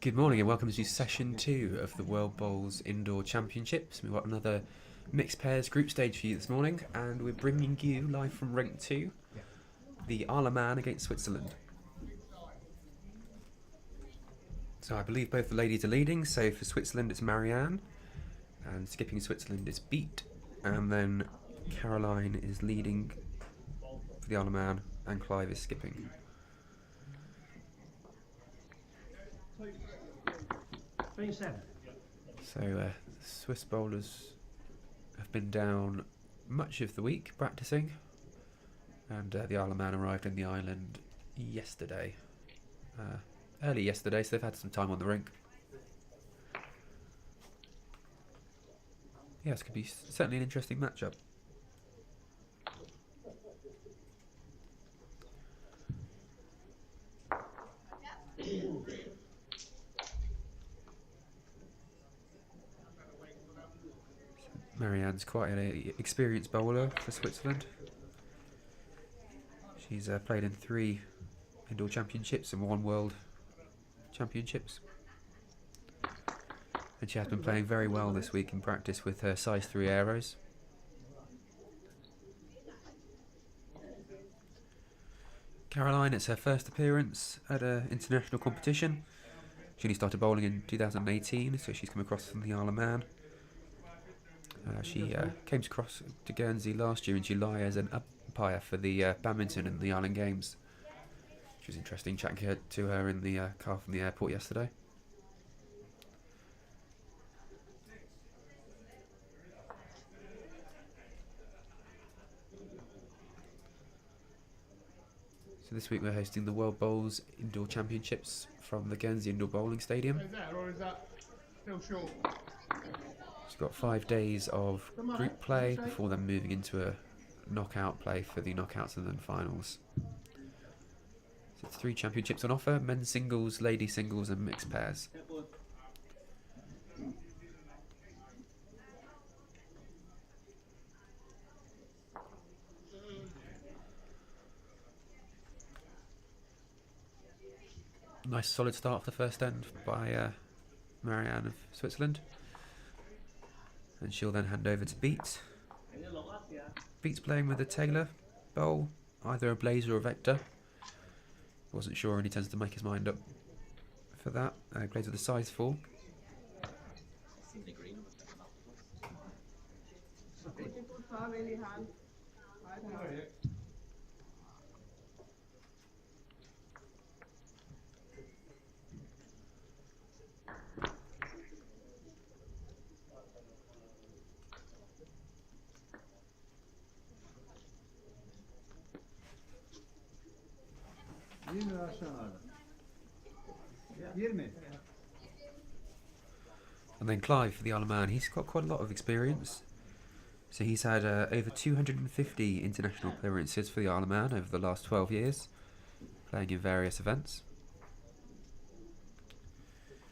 Good morning and welcome to session 2 of the World Bowls Indoor Championships. We've got another mixed pairs group stage for you this morning, and we're bringing you live from Rink 2, the Isle of Man against Switzerland. So I believe both the ladies are leading, so for Switzerland it's Marianne, and skipping Switzerland it's Beat, and then Caroline is leading for the Isle of Man, and Clive is skipping. So Swiss bowlers have been down much of the week practicing, and the Isle of Man arrived in the island yesterday, early yesterday, so they've had some time on the rink. Yeah, this could be certainly an interesting matchup. Marianne's quite an experienced bowler for Switzerland. She's played in 3 indoor championships and 1 world championships. And she has been playing very well this week in practice with her size 3 arrows. Caroline, it's her first appearance at an international competition. She only started bowling in 2018, so she's come across from the Isle of Man. She came across to Guernsey last year in July as an umpire for the badminton and the Island Games. Which was interesting chatting to her in the car from the airport yesterday. So this week we're hosting the World Bowls Indoor Championships from the Guernsey Indoor Bowling Stadium. Is that, or is that still short? It's got 5 days of group play before then moving into a knockout play for the knockouts and then finals. So it's 3 championships on offer: men's singles, lady singles and mixed pairs. Nice solid start for the first end by Marianne of Switzerland. And she'll then hand over to Beat. Beat's playing with a Taylor bowl, either a Blazer or a Vector. Wasn't sure, and he tends to make his mind up for that. Plays with a size 4. And then Clive for the Isle of Man. He's got quite a lot of experience. So he's had over 250 international appearances for the Isle of Man over the last 12 years, playing in various events.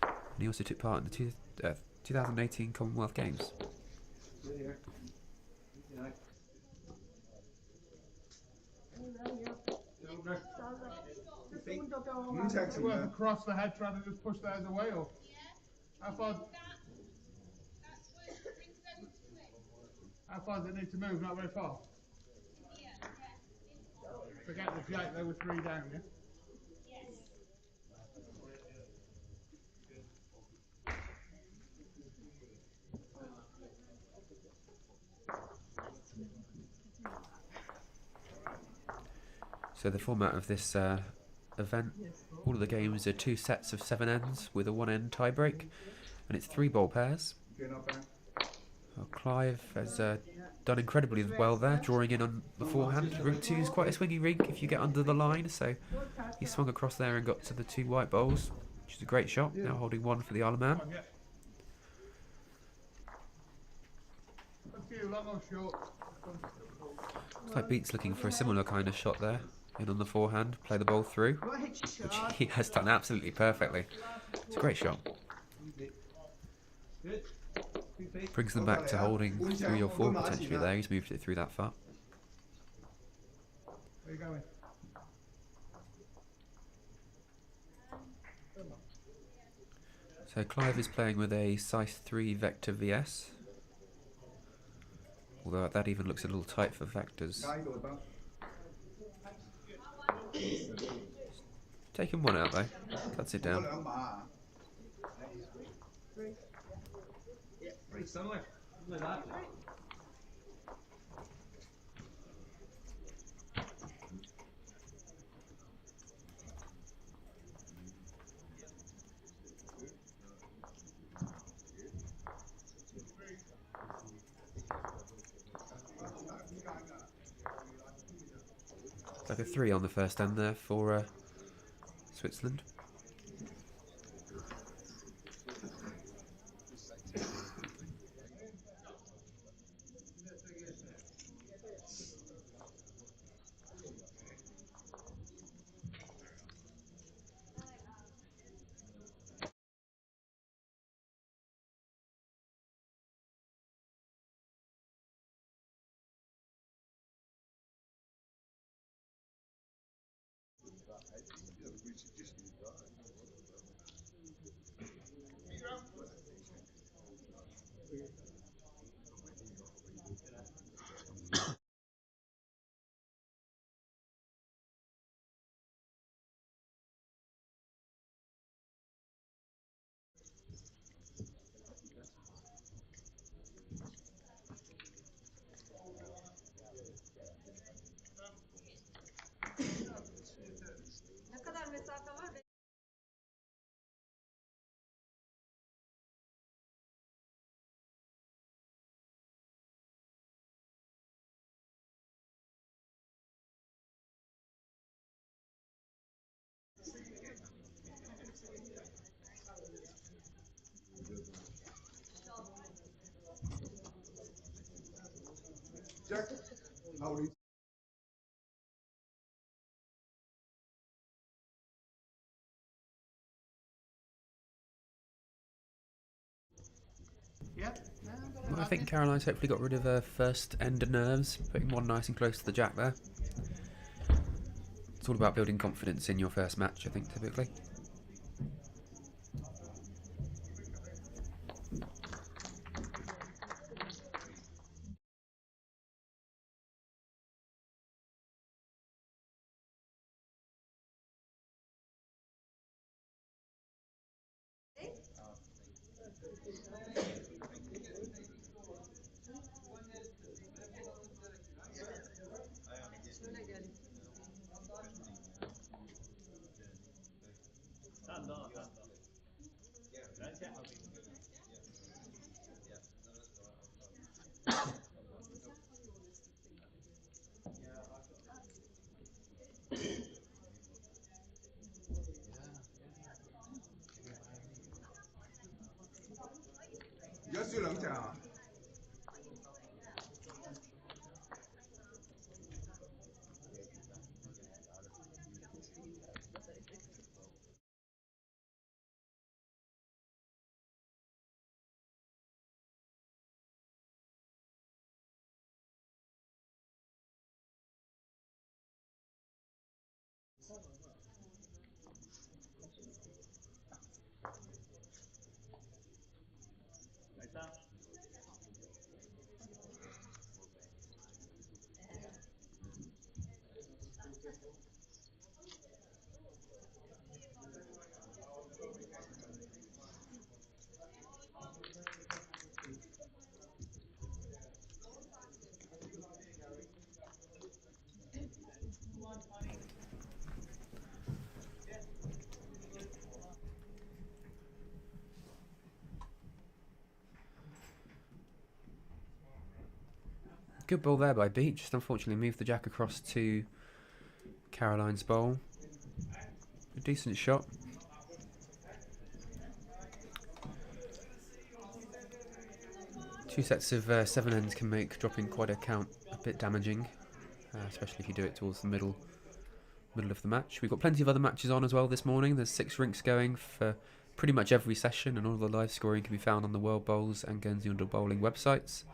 And he also took part in the 2018 Commonwealth Games. You work across the head trying to just push theirs away, or how far does it need to move? Not very far. Forget the Jake, there were 3 down, yeah? So the format of this event, all of the games are 2 sets of 7 ends with a 1 end tie break, and it's 3 bowl pairs. Well, Clive has done incredibly well there, drawing in on the forehand. Rink 2 is quite a swingy rink if you get under the line, so he swung across there and got to the 2 white bowls, which is a great shot. Now holding 1 for the Isle of Man. Looks like Beat's looking for a similar kind of shot there. In on the forehand, play the ball through, which he has done absolutely perfectly. It's a great shot. Brings them back to holding 3 or 4 potentially there. He's moved it through that far. Where are you going? So Clive is playing with a size 3 Vector VS. Although that even looks a little tight for Vectors. Taking one out though. Cuts it down. Pretty similar. Look at that. Like a 3 on the first end there for Switzerland. Jack, how are you? Well, I think Caroline's hopefully got rid of her first end of nerves, putting one nice and close to the jack there. It's all about building confidence in your first match, I think, typically. Good ball there by Beat, just unfortunately moved the jack across to Caroline's bowl. A decent shot. Two sets of 7 ends can make dropping quite a count a bit damaging, especially if you do it towards the middle of the match. We've got plenty of other matches on as well this morning. There's 6 rinks going for pretty much every session, and all the live scoring can be found on the World Bowls and Guernsey Underdog Bowling websites.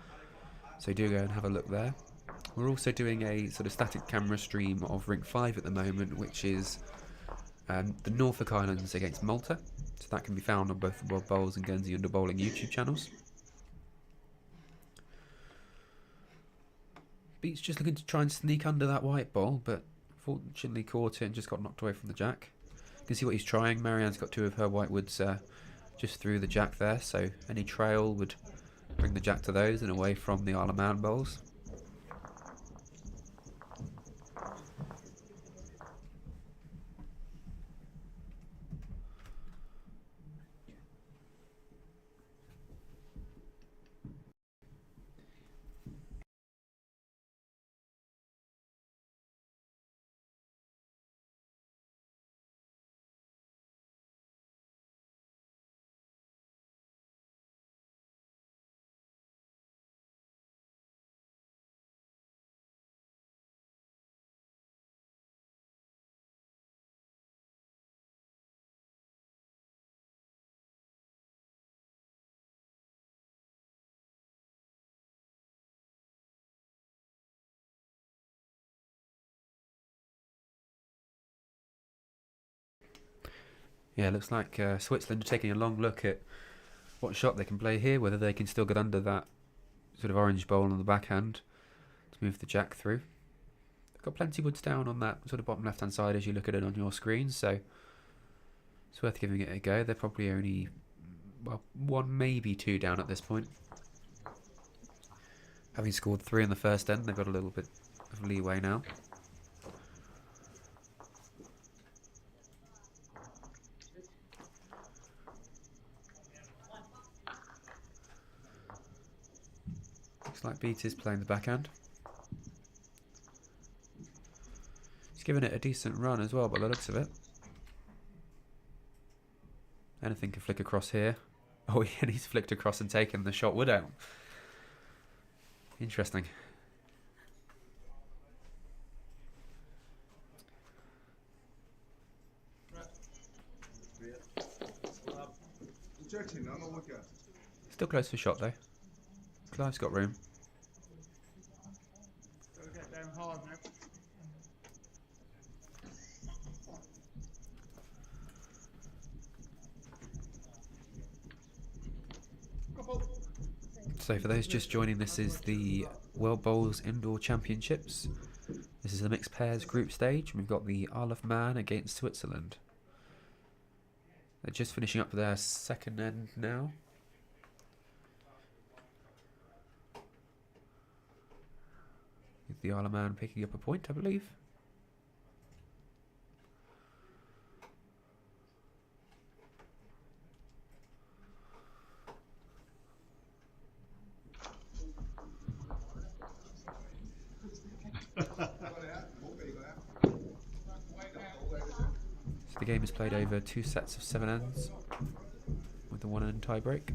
So do go and have a look there. We're also doing a sort of static camera stream of Rink 5 at the moment, which is the Norfolk Islands against Malta. So that can be found on both the World Bowls and Guernsey Under Bowling YouTube channels. Beats just looking to try and sneak under that white ball, but fortunately caught it and just got knocked away from the jack. You can see what he's trying. Marianne's got 2 of her whitewoods just through the jack there, so any trail would bring the jack to those and away from the Isle of Man bowls. Yeah, looks like Switzerland are taking a long look at what shot they can play here, whether they can still get under that sort of orange bowl on the backhand to move the jack through. They've got plenty woods down on that sort of bottom left-hand side as you look at it on your screen, so it's worth giving it a go. They're probably only, well, 1, maybe 2 down at this point. Having scored 3 in the first end, they've got a little bit of leeway now. Looks like Beat is playing the backhand. He's given it a decent run as well by the looks of it. Anything can flick across here. Oh, and he's flicked across and taken the shot wood out. Interesting. Still close for shot though. Clive's got room. Gotta get down hard now. So for those just joining, this is the World Bowls Indoor Championships. This is the mixed pairs group stage. We've got the Isle of Man against Switzerland. They're just finishing up their second end now. With the Isle of Man picking up a point, I believe. So the game is played over 2 sets of 7 ends with the 1 end tie break.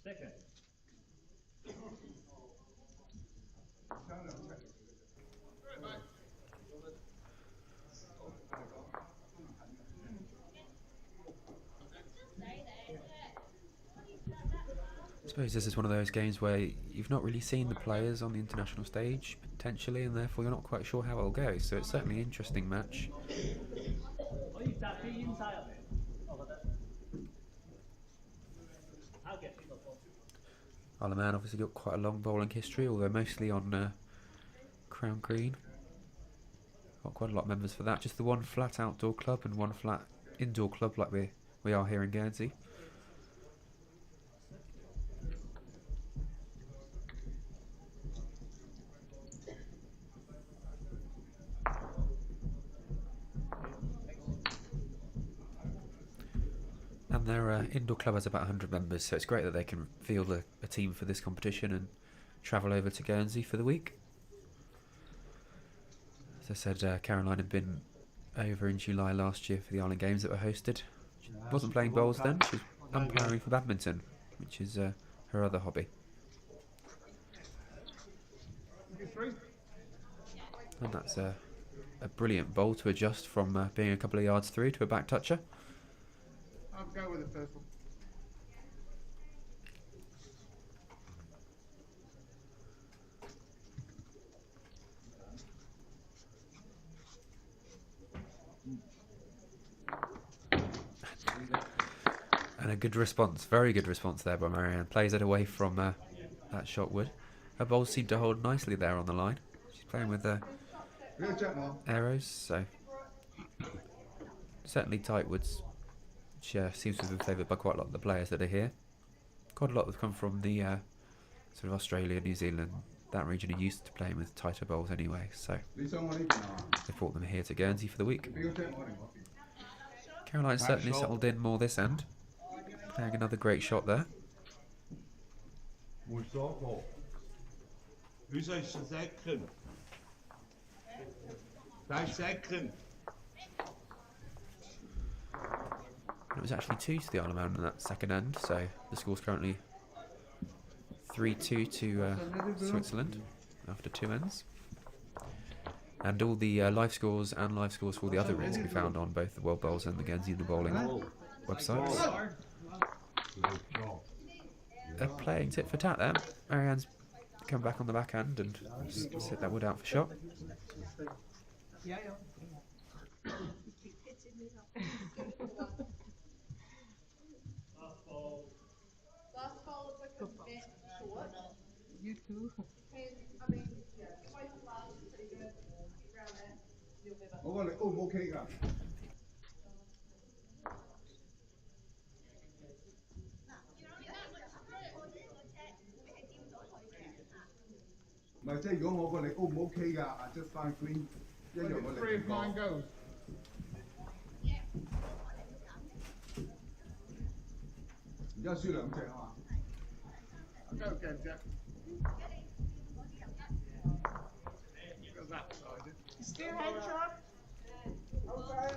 Second. I suppose this is one of those games where you've not really seen the players on the international stage, potentially, and therefore you're not quite sure how it'll go. So it's certainly an interesting match. Oh, you tap the inside of it. Over there. I'll get you the phone. Isle of Man obviously got quite a long bowling history, although mostly on Crown Green. Got quite a lot of members for that. Just the one flat outdoor club and one flat indoor club like we are here in Guernsey. And their indoor club has about 100 members, so it's great that they can field a team for this competition and travel over to Guernsey for the week. As I said, Caroline had been over in July last year for the Island Games that were hosted. She wasn't playing bowls then, she was umpiring for badminton, which is her other hobby. And that's a brilliant bowl to adjust from being a couple of yards through to a back toucher. I'll go with the first one. And a good response, very good response there by Marianne. Plays it away from that shot wood. Her bowls seem to hold nicely there on the line. She's playing with arrows, so certainly tight woods. She seems to have been favoured by quite a lot of the players that are here. Quite a lot have come from the sort of Australia, New Zealand, that region are used to playing with tighter bowls anyway, so they brought them here to Guernsey for the week. Caroline's certainly settled in more this end. Playing another great shot there. Who's second? That's second. It was actually 2 to the Isle of Man in that second end, so the score's currently 3-2 to Switzerland after 2 ends. And all the live scores and live scores for the other reels can be found on both the World Bowls and the Guernsey Bowling websites. They're playing tit for tat there. Marianne's come back on the backhand and sit that wood out for shot. You too. OK 㗎。唔係，即係如果我個你 O 唔 OK 㗎 ？I just find green 一樣個你。Three of mine goes.而家輸2隻啊嘛。Go again, Jack. Spearhead shot. Okay.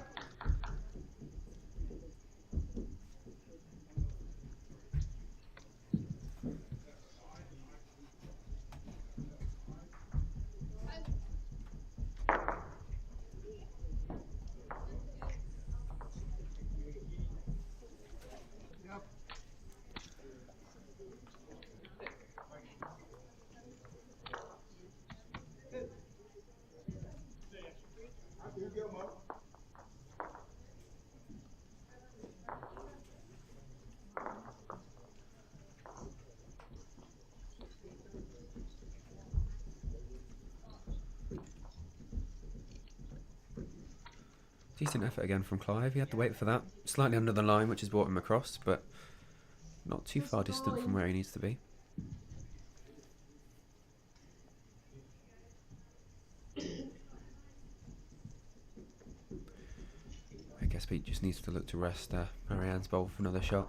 Decent effort again from Clive. He had to wait for that. Slightly under the line, which has brought him across, but not too far distant from where he needs to be. I guess Pete just needs to look to rest Marianne's bowl for another shot.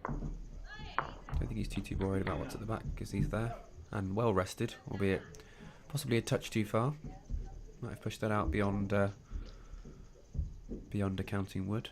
Don't think he's too worried about what's at the back because he's there and well rested, albeit possibly a touch too far. Might have pushed that out beyond accounting wood.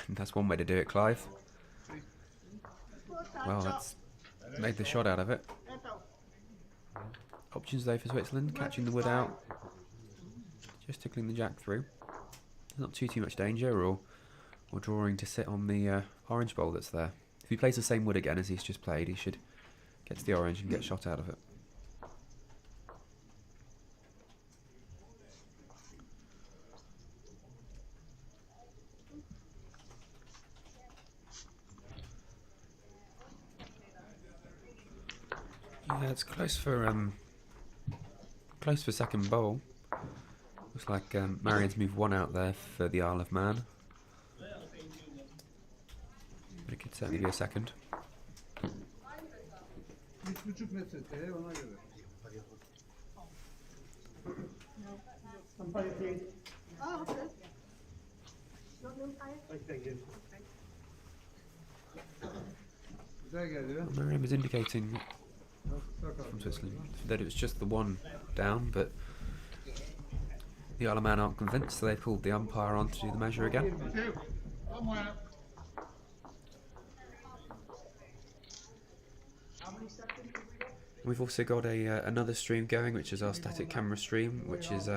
That's one way to do it, Clive. Well, that's made the shot out of it. Options though for Switzerland, catching the wood out, just tickling the jack through. Not too much danger, or drawing to sit on the orange bowl that's there. If he plays the same wood again as he's just played, he should get to the orange and get shot out of it. Yeah, it's close for second bowl. Looks like Marianne's moved one out there for the Isle of Man. But it could certainly be a second. Oh, okay. Not no fire. Thank you. Miriam is indicating from Switzerland that it was just the one down, but the Isle of Man aren't convinced, so they pulled the umpire on to do the measure again. We've also got another stream going, which is our static camera stream, which is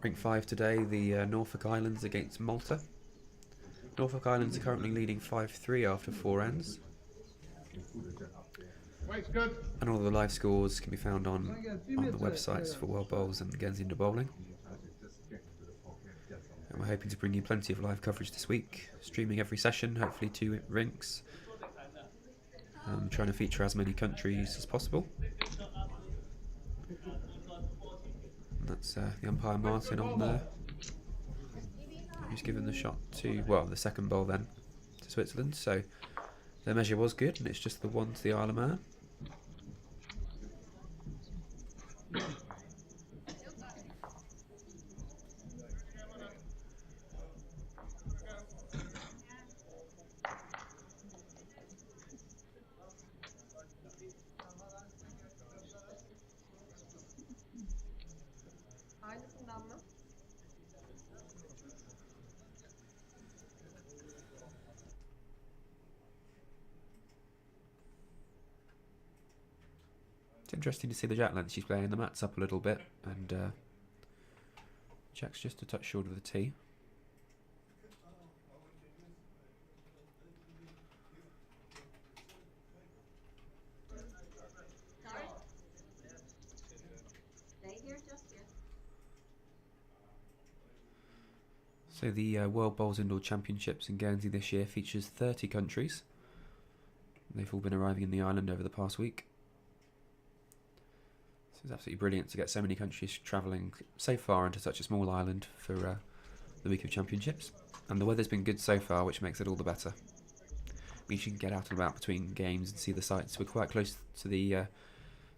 Rink 5 today, the Norfolk Islands against Malta. Norfolk Islands are currently leading 5-3 after 4 ends. And all the live scores can be found on the websites for World Bowls and Guernsey Indoor Bowling. And we're hoping to bring you plenty of live coverage this week, streaming every session, hopefully 2 rinks. Trying to feature as many countries as possible. And that's the umpire Martin on there, who's given the shot to, well, the second bowl then to Switzerland. So their measure was good, and it's just the one to the Isle of Man. It's interesting to see the jack length she's playing. The mat's up a little bit, and jack's just a touch short of the tee. So the World Bowls Indoor Championships in Guernsey this year features 30 countries. They've all been arriving in the island over the past week. So it's absolutely brilliant to get so many countries travelling so far into such a small island for the week of championships. And the weather's been good so far, which makes it all the better. Means you can get out and about between games and see the sights. We're quite close to the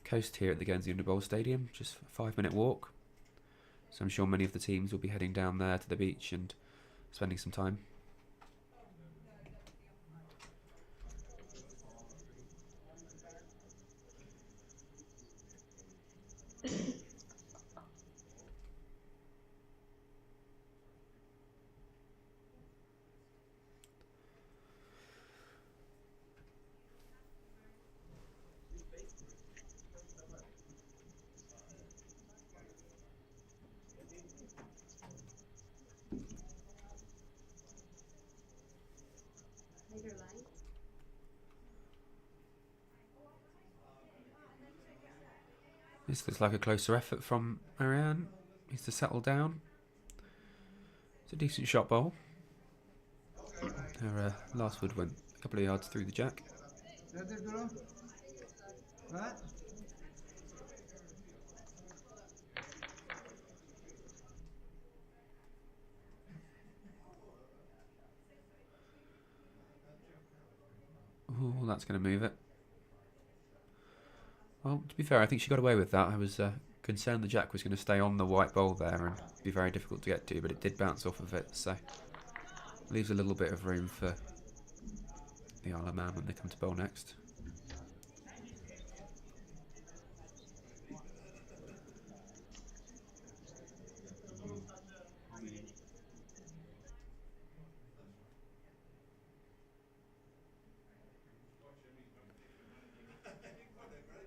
coast here at the Guernsey Indoor Bowl Stadium, just a 5-minute walk. So I'm sure many of the teams will be heading down there to the beach and spending some time. This looks like a closer effort from Marianne. Needs to settle down. It's a decent shot bowl. Her last wood went a couple of yards through the jack. Oh, that's going to move it. Well, to be fair, I think she got away with that. I was concerned the jack was going to stay on the white bowl there and be very difficult to get to, but it did bounce off of it, so leaves a little bit of room for the Isle of Man when they come to bowl next.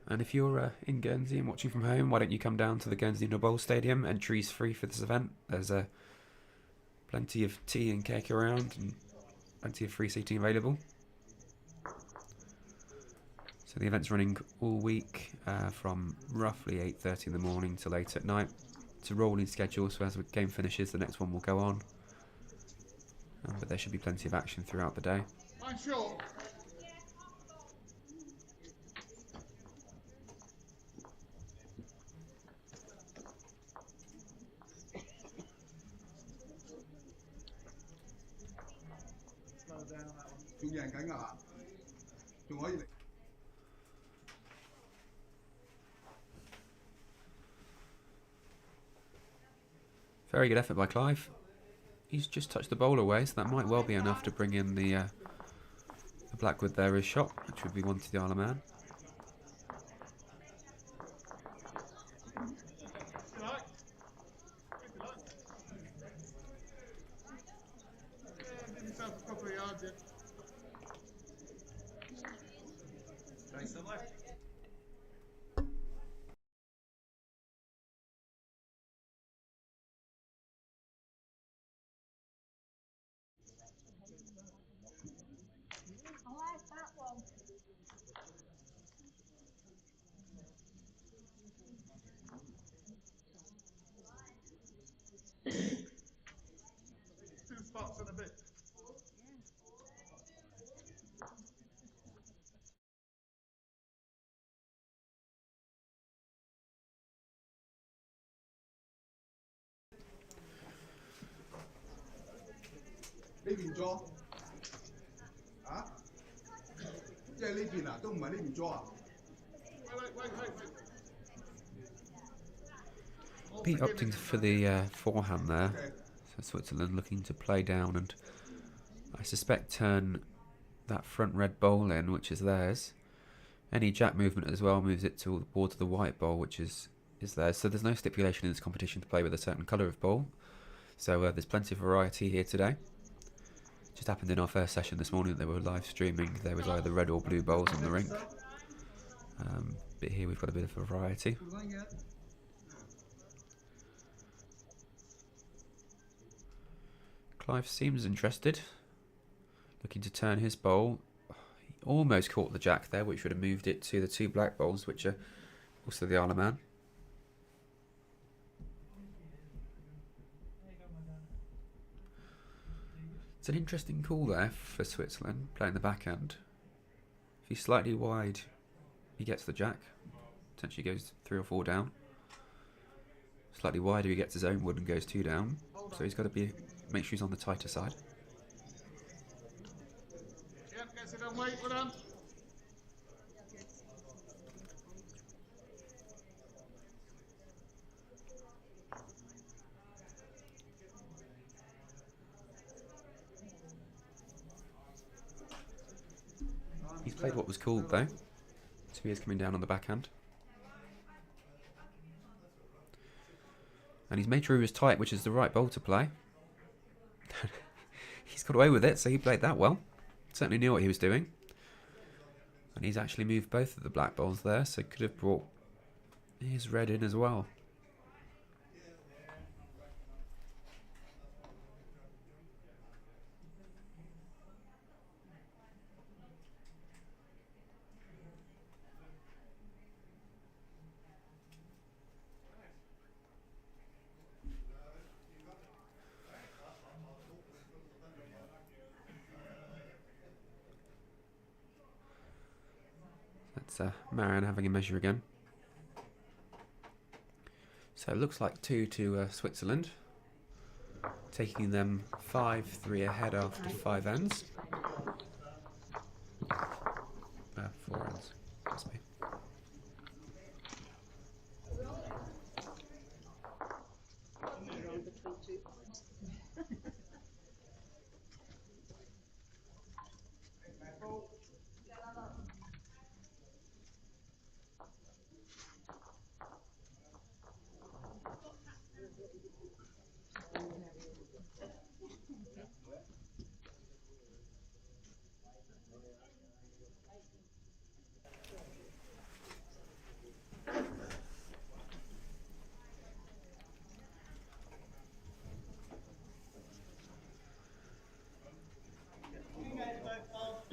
And if you're in Guernsey and watching from home, why don't you come down to the Guernsey Indoor Bowl Stadium? Entry's free for this event. There's plenty of tea and cake around and plenty of free seating available. So the event's running all week from roughly 8:30 in the morning till 8 at night. It's a rolling schedule, so as the game finishes, the next one will go on. But there should be plenty of action throughout the day. I'm sure. Very good effort by Clive. He's just touched the bowl away, so that might well be enough to bring in the Blackwood there is shot, which would be one to the Isle of Man. I like that one. Two spots and a bit. Này邊咗？啊？即係呢邊啊，都唔係呢邊咗啊？ Pete opting for the forehand there. So Switzerland looking to play down and I suspect turn that front red bowl in, which is theirs. Any jack movement as well moves it towards the white bowl, which is theirs. So there's no stipulation in this competition to play with a certain colour of bowl. So there's plenty of variety here today. Just happened in our first session this morning that they were live streaming. There was either red or blue bowls on the rink. But here we've got a bit of a variety. Clive seems interested. Looking to turn his bowl. He almost caught the jack there, which would have moved it to the two black bowls, which are also the Isle of Man. It's an interesting call there for Switzerland, playing the backhand. If he's slightly wide, he gets the jack. Potentially goes 3 or 4 down. Slightly wider, he gets his own wood and goes 2 down. So he's got to make sure he's on the tighter side. Yep, gets it on weight, well done. He's played what was called though. So he is coming down on the backhand. And he's made sure he was tight, which is the right bowl to play. He's got away with it, so he played that well. Certainly knew what he was doing. And he's actually moved both of the black bowls there, so could have brought his red in as well. That's Marianne having a measure again. So it looks like 2 to Switzerland, taking them 5-3 ahead after 5 ends. 4 ends, must be.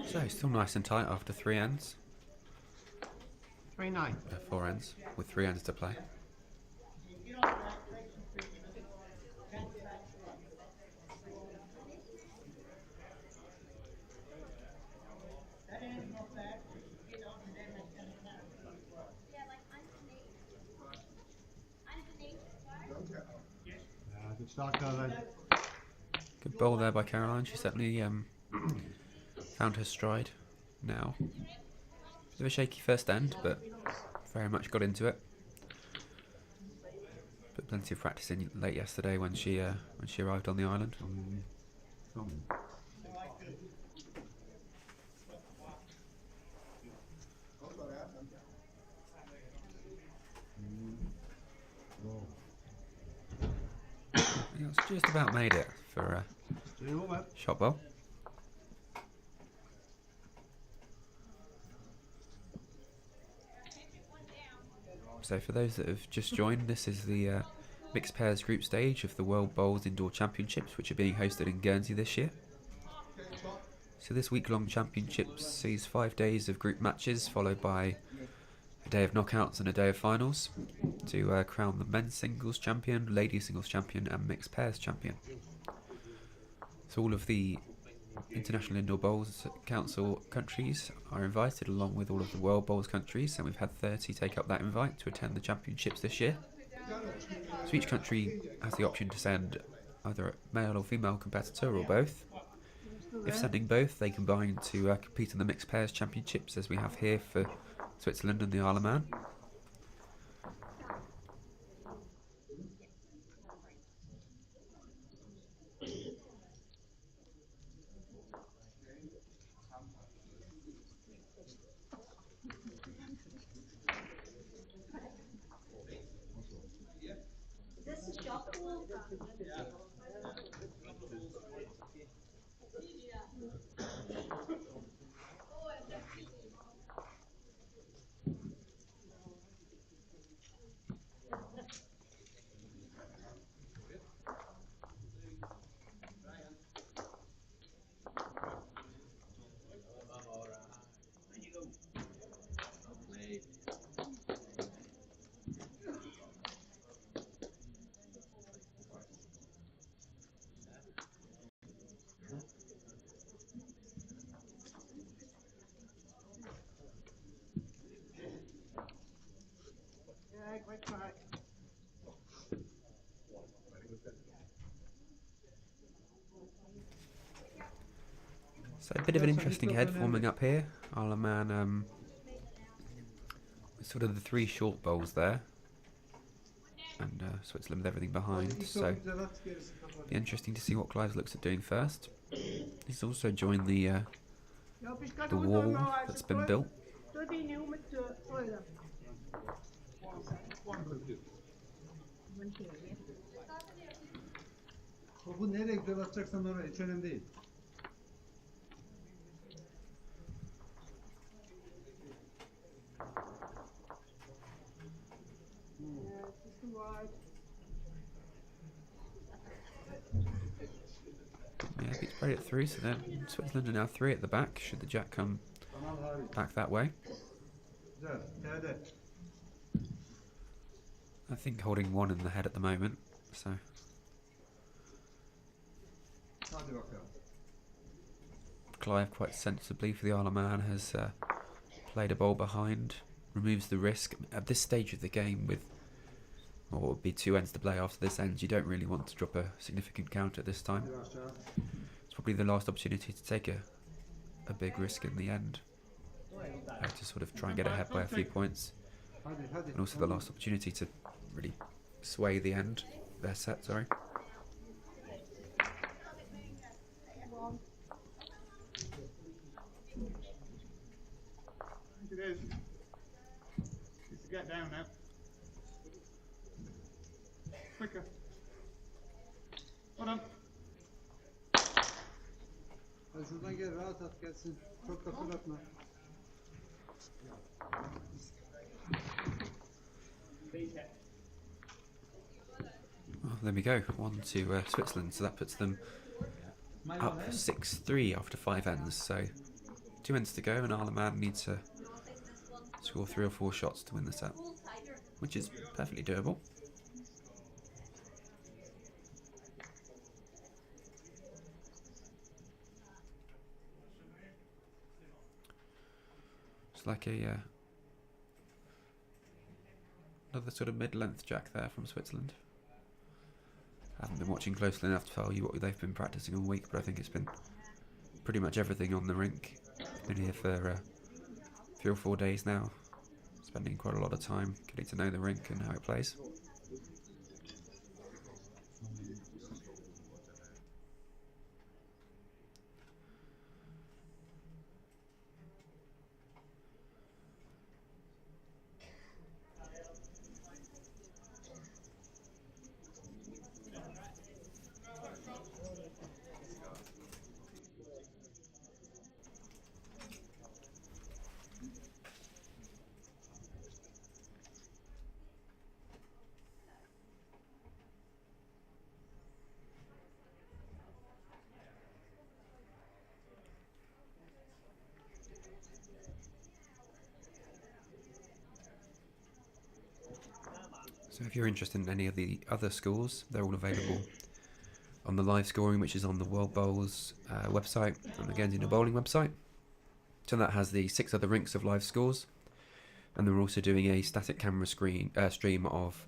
So still nice and tight after 3 ends. 3-9. 4 ends, with 3 ends to play. Good start, Caroline. Good bowl there by Caroline. She certainly found her stride now. Bit of a shaky first end, but very much got into it. But plenty of practice in late yesterday when she arrived on the island. It's just about made it for shot ball. So for those that have just joined, this is the mixed pairs group stage of the World Bowls Indoor Championships, which are being hosted in Guernsey this year. So this week-long championships sees 5 days of group matches, followed by a day of knockouts and a day of finals, to crown the men's singles champion, ladies singles champion and mixed pairs champion. So all of the International Indoor Bowls Council countries are invited, along with all of the World Bowls countries, and we've had 30 take up that invite to attend the championships this year. So each country has the option to send either a male or female competitor or both. If sending both, they combine to compete in the mixed pairs championships, as we have here for Switzerland and the Isle of Man. Is this a shop pool? So a bit of an interesting head forming up here. Isle of Man, sort of the 3 short bowls there, and Switzerland with everything behind. So be interesting to see what Clive looks at doing first. He's also joined the wall that's been built. Topu nereye güzel atacaksan oraya hiç önemli değil. Yeah, he's played it through, so then Switzerland are now 3 at the back, should the jack come back that way. Güzel. T'de. I think holding 1 in the head at the moment, so Hadi bakalım. Clive quite sensibly for the Isle of Man has played a bowl behind, removes the risk. At this stage of the game, with what would be 2 ends to play after this ends, you don't really want to drop a significant count at this time. Bir aşağı. It's probably the last opportunity to take a big risk in the end, to sort of try and get ahead by a few points, Hadi hadi. and also the last opportunity to really sway the end, their set, sorry. It is. Needs to get down now. Quicker. Hold on. Hadi şuradan gel, rahat at gelsin. Çok da fırlatma. Well, there we go, 1 to Switzerland, so that puts them up 6-3 after 5 ends, so 2 ends to go, and Isle of Man needs to score 3 or 4 shots to win the set, which is perfectly doable. It's like a another sort of mid-length jack there from Switzerland. I haven't been watching closely enough to tell you what they've been practicing all week, but I think it's been pretty much everything on the rink. Been here for 3 or 4 days now, spending quite a lot of time getting to know the rink and how it plays. So if you're interested in any of the other scores, they're all available on the live scoring, which is on the World Bowls website and the Guernsey No Bowling website. So that has the 6 other rinks of live scores, and they're also doing a static camera stream of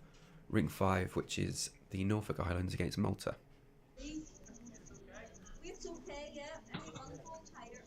Rink 5, which is the Norfolk Islands against Malta. It's okay, yeah. Anyone hold tighter.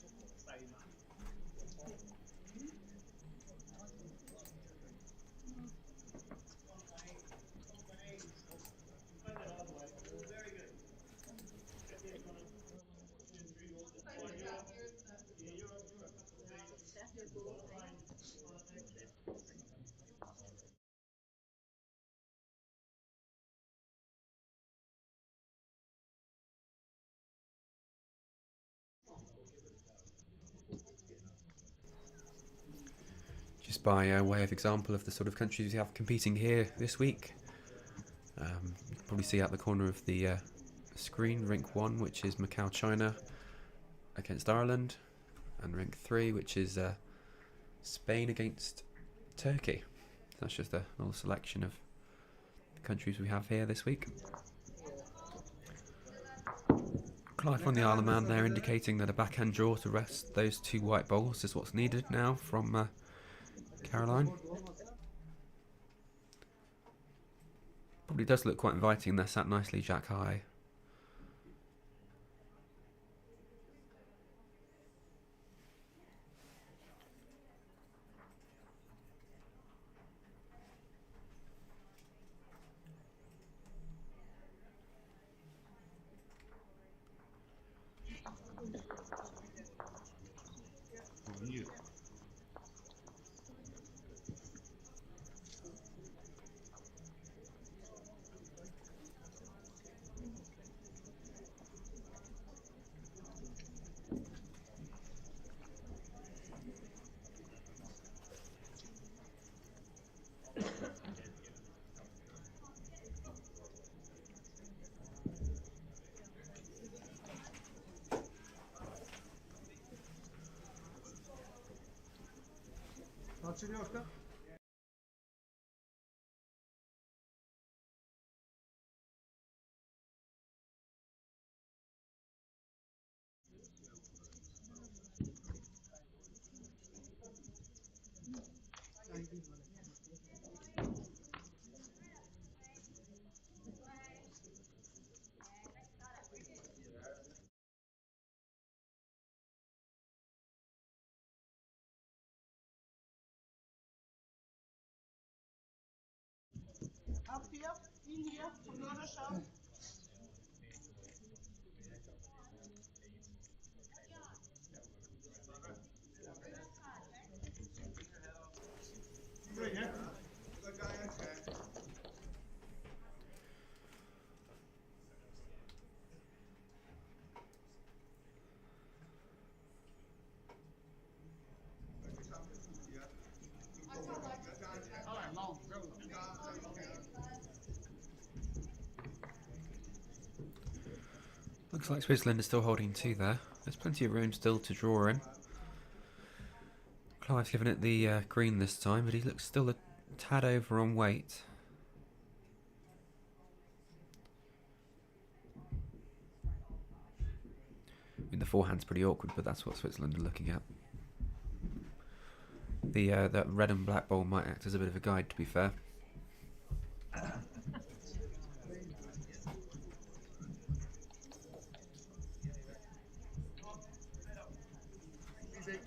Just by way of example of the sort of countries we have competing here this week, you can probably see out the corner of the screen Rink 1, which is Macau, China against Ireland, and Rink 3, which is Spain against Turkey. That's just a little selection of the countries we have here this week. Clive on the Isle of Man there indicating that a backhand draw to rest those 2 white bowls is what's needed now from Caroline. Probably does look quite inviting. They're sat nicely jack high. You. Açılıyor da. Up here, in here, from the other side. Three, yeah? Oh, long, very long. Looks like Switzerland is still holding 2 there. There's plenty of room still to draw in. Clive's given it the green this time, but he looks still a tad over on weight. I mean, the forehand's pretty awkward, but that's what Switzerland are looking at. The red and black ball might act as a bit of a guide, to be fair. Easy.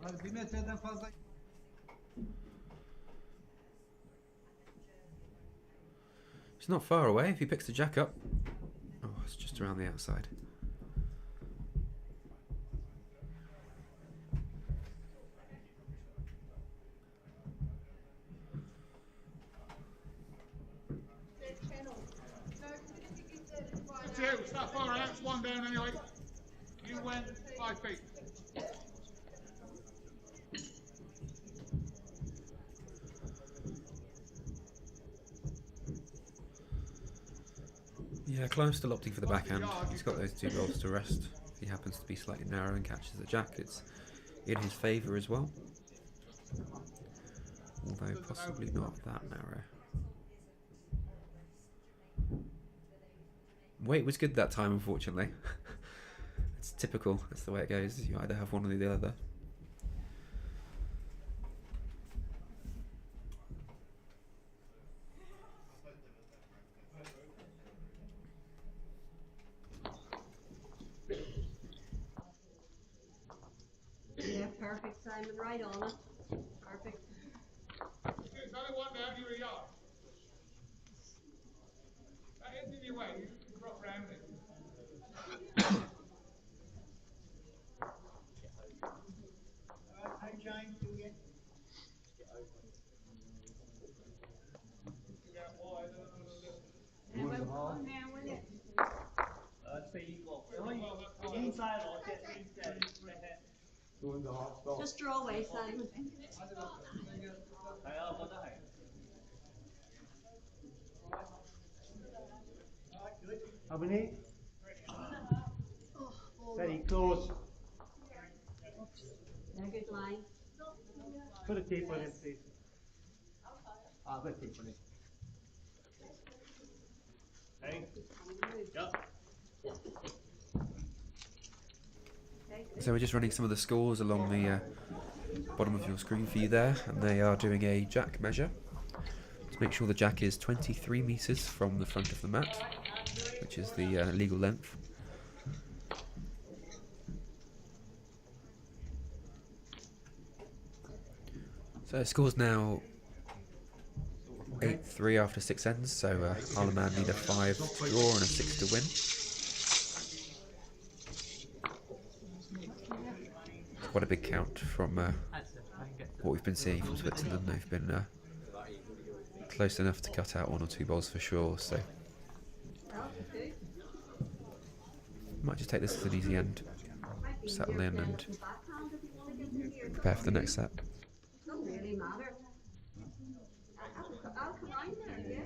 Hadi 1 metreden fazla. It's not far away if he picks the jack up. Oh, it's just around the outside. It's you, it's not far out, it's 1 down anyway. You went 5 feet. Yeah, Clive's still opting for the backhand. He's got those 2 balls to rest. If he happens to be slightly narrow and catches the jack, it's in his favour as well. Although possibly not that narrow. Weight was good that time, unfortunately. It's typical, that's the way it goes. You either have one or the other. Yeah, perfect, Simon. Right on it. Perfect. There's only one down your yard. That is in your way. You drop round it. Hey, James, do we get? And we'll come now, will you? 4個，你可以 inside 攞隻 inside 係 Just draw away, Simon. 啊，我覺得係。Albany, Oh, steady, close. yeah, good line. Put a tape on him, please. Put a tape on him. Hey. Yep. So we're just running some of the scores along the bottom of your screen for you there, and they are doing a jack measure to make sure the jack is 23 metres from the front of the mat, which is the legal length. So the score's now 8-3 after 6 ends, so Isle of Man need a 5 to draw and a 6 to win. Quite a big count from what we've been seeing from Switzerland. They've been close enough to cut out 1 or 2 balls for sure, so might just take this as an easy end, settle in and prepare for the next set. Doesn't really matter. I'll come out there, yeah.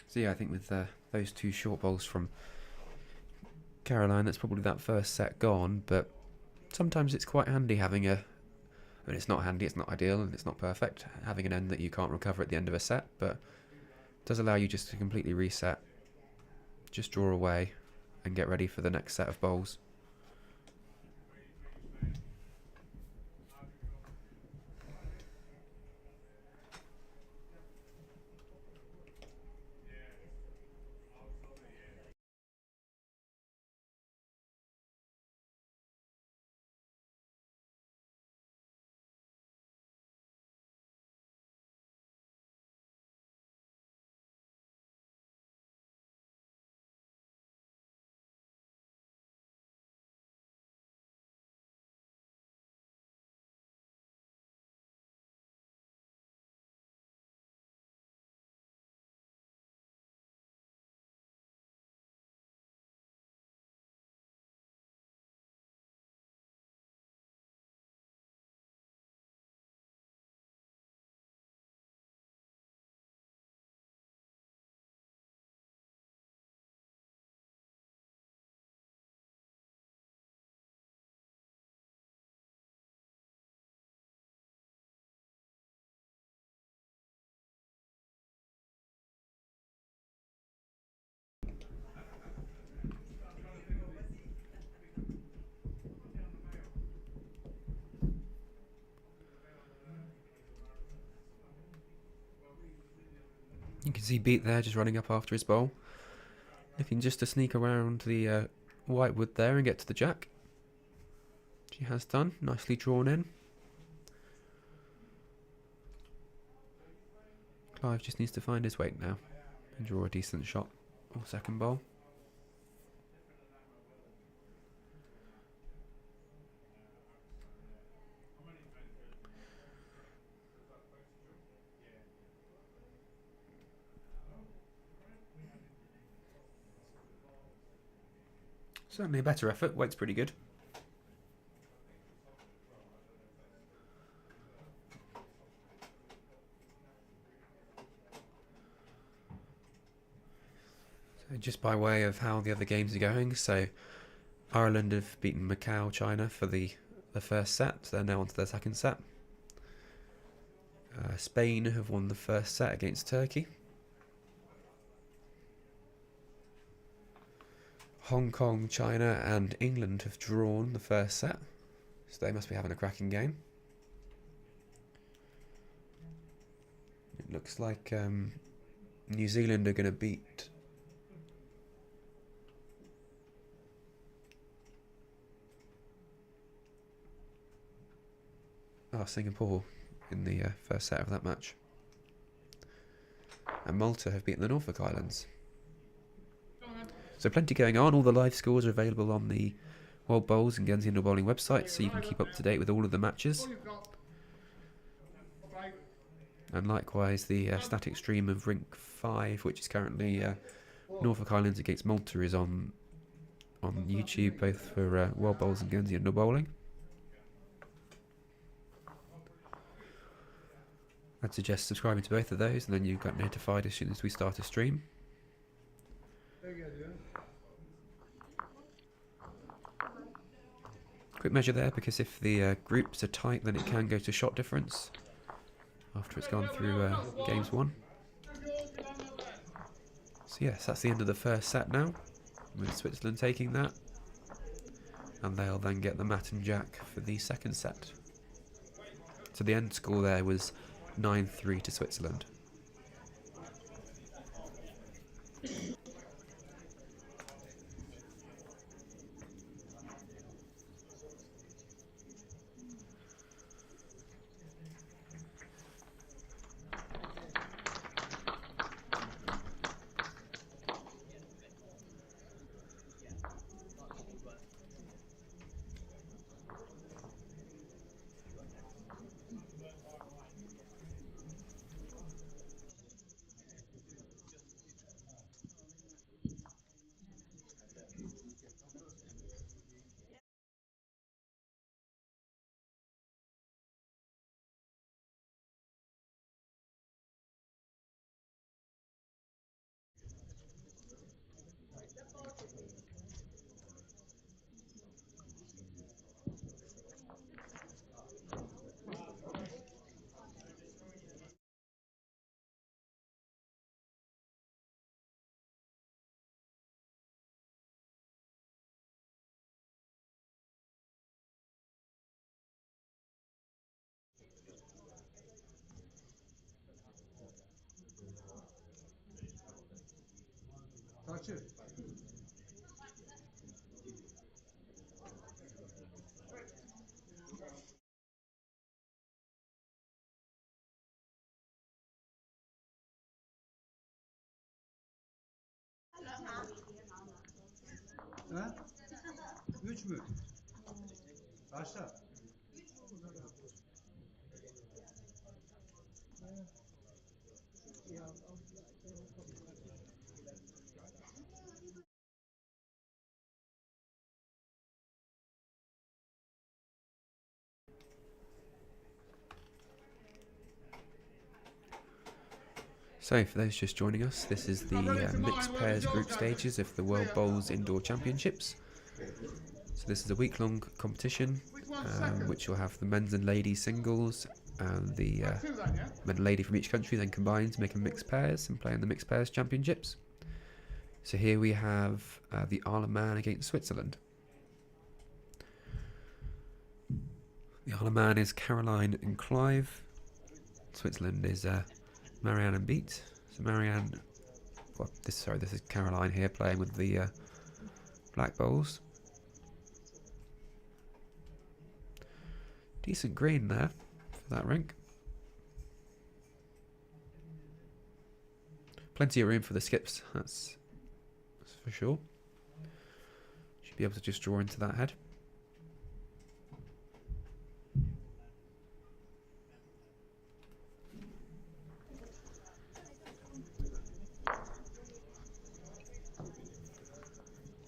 So yeah, I think with those 2 short balls from Caroline, that's probably that first set gone, but sometimes it's quite handy having I mean, it's not handy, it's not ideal, and it's not perfect, having an end that you can't recover at the end of a set, but it does allow you just to completely reset, just draw away, and get ready for the next set of bowls. See Beat there, just running up after his bowl. Looking just to sneak around the white wood there and get to the jack. She has done. Nicely drawn in. Clive just needs to find his weight now and draw a decent shot or second bowl. Certainly a better effort. Weight's pretty good. So just by way of how the other games are going, so Ireland have beaten Macau, China for the first set. They're now on to their second set. Spain have won the first set against Turkey. Hong Kong, China and England have drawn the first set, so they must be having a cracking game. It looks like New Zealand are going to beat Singapore in the first set of that match. And Malta have beaten the Norfolk Islands. So plenty going on. All the live scores are available on the World Bowls and Guernsey Indoor Bowling website, so you can keep up to date with all of the matches. And likewise, the static stream of Rink 5, which is currently Norfolk Islands against Malta, is on YouTube, both for World Bowls and Guernsey Indoor Bowling. I'd suggest subscribing to both of those, and then you get notified as soon as we start a stream. Quick measure there, because if the groups are tight, then it can go to shot difference after it's gone through games 1. So yes, that's the end of the first set now, with Switzerland taking that, and they'll then get the mat and jack for the second set. So the end score there was 9-3 to Switzerland. Touch it. Ha? 3 mü? Başla. So for those just joining us, this is the mixed pairs group stages of the World Bowls Indoor Championships. So this is a week-long competition, which will have the men's and ladies singles, and the men and lady from each country then combine to make a mixed pairs and play in the mixed pairs championships. So here we have the Isle of Man against Switzerland. The Isle of Man is Caroline and Clive. Switzerland is Marianne and Beat. So Marianne, well, this is Caroline here playing with the black bowls. Decent green there for that rink. Plenty of room for the skips, that's for sure. Should be able to just draw into that head.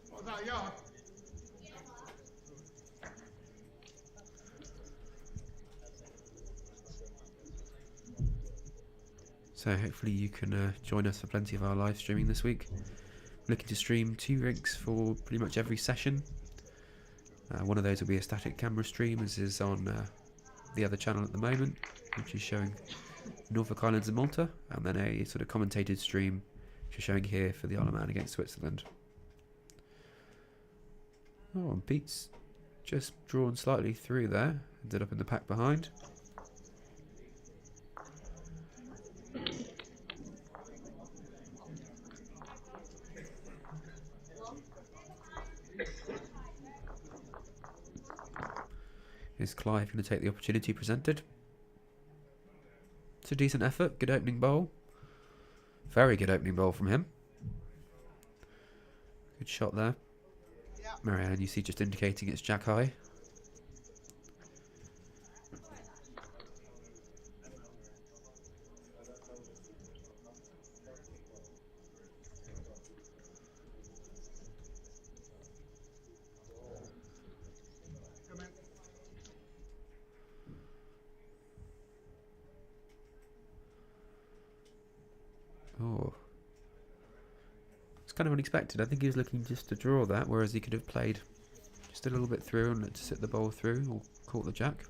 What's that, yard? So hopefully you can join us for plenty of our live streaming this week. Looking to stream 2 rinks for pretty much every session. One of those will be a static camera stream, as is on the other channel at the moment, which is showing Norfolk Islands and Malta, and then a sort of commentated stream, which is showing here for the Isle of Man against Switzerland. Oh, and Pete's just drawn slightly through there, ended up in the pack behind. Is Clive going to take the opportunity presented? It's a decent effort, good opening bowl. Very good opening bowl from him. Good shot there. Marianne, you see just indicating it's jack high. Oh. It's kind of unexpected. I think he was looking just to draw that, whereas he could have played just a little bit through and let to sit the ball through, or caught the jack.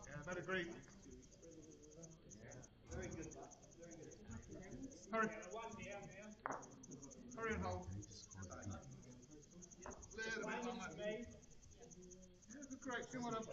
Yeah, better green. Hurry. Hurry and hold. Little bit on that. Yeah, good correction, well done.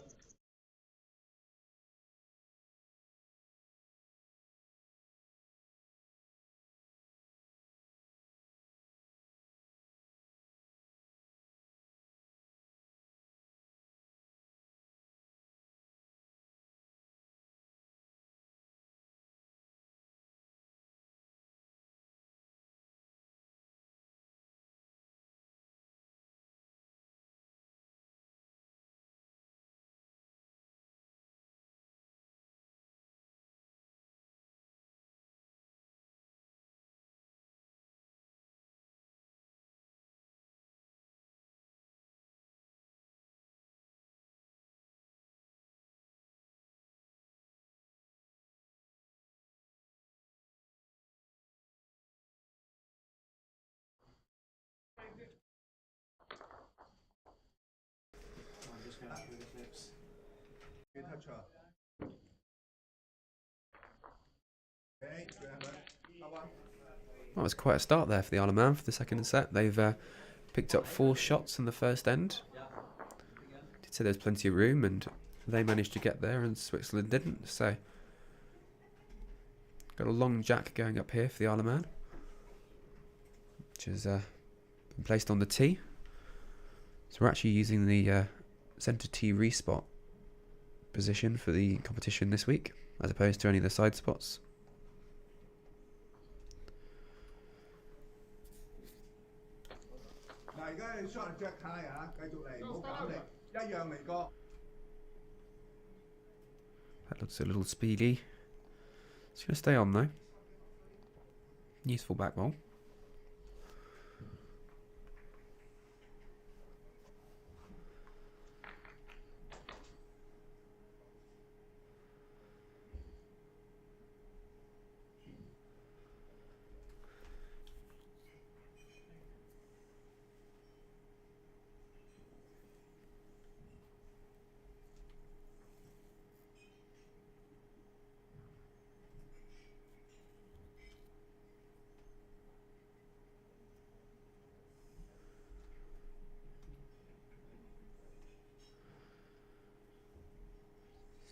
I'm just going through the clips. Good touch her. Okay, good effort. Up one. That was quite a start there for the Isle of Man for the second set. They've picked up 4 shots in the first end. Did say there's plenty of room, and they managed to get there, and Switzerland didn't. So got a long jack going up here for the Isle of Man, which has been placed on the tee. So we're actually using the centre tee respot position for the competition this week, as opposed to any of the side spots. Now, 而家你 shot 係 jack high 啊，繼續嚟，唔好減力，一樣嚟過。That looks a little speedy. It's going to stay on though. Useful back ball.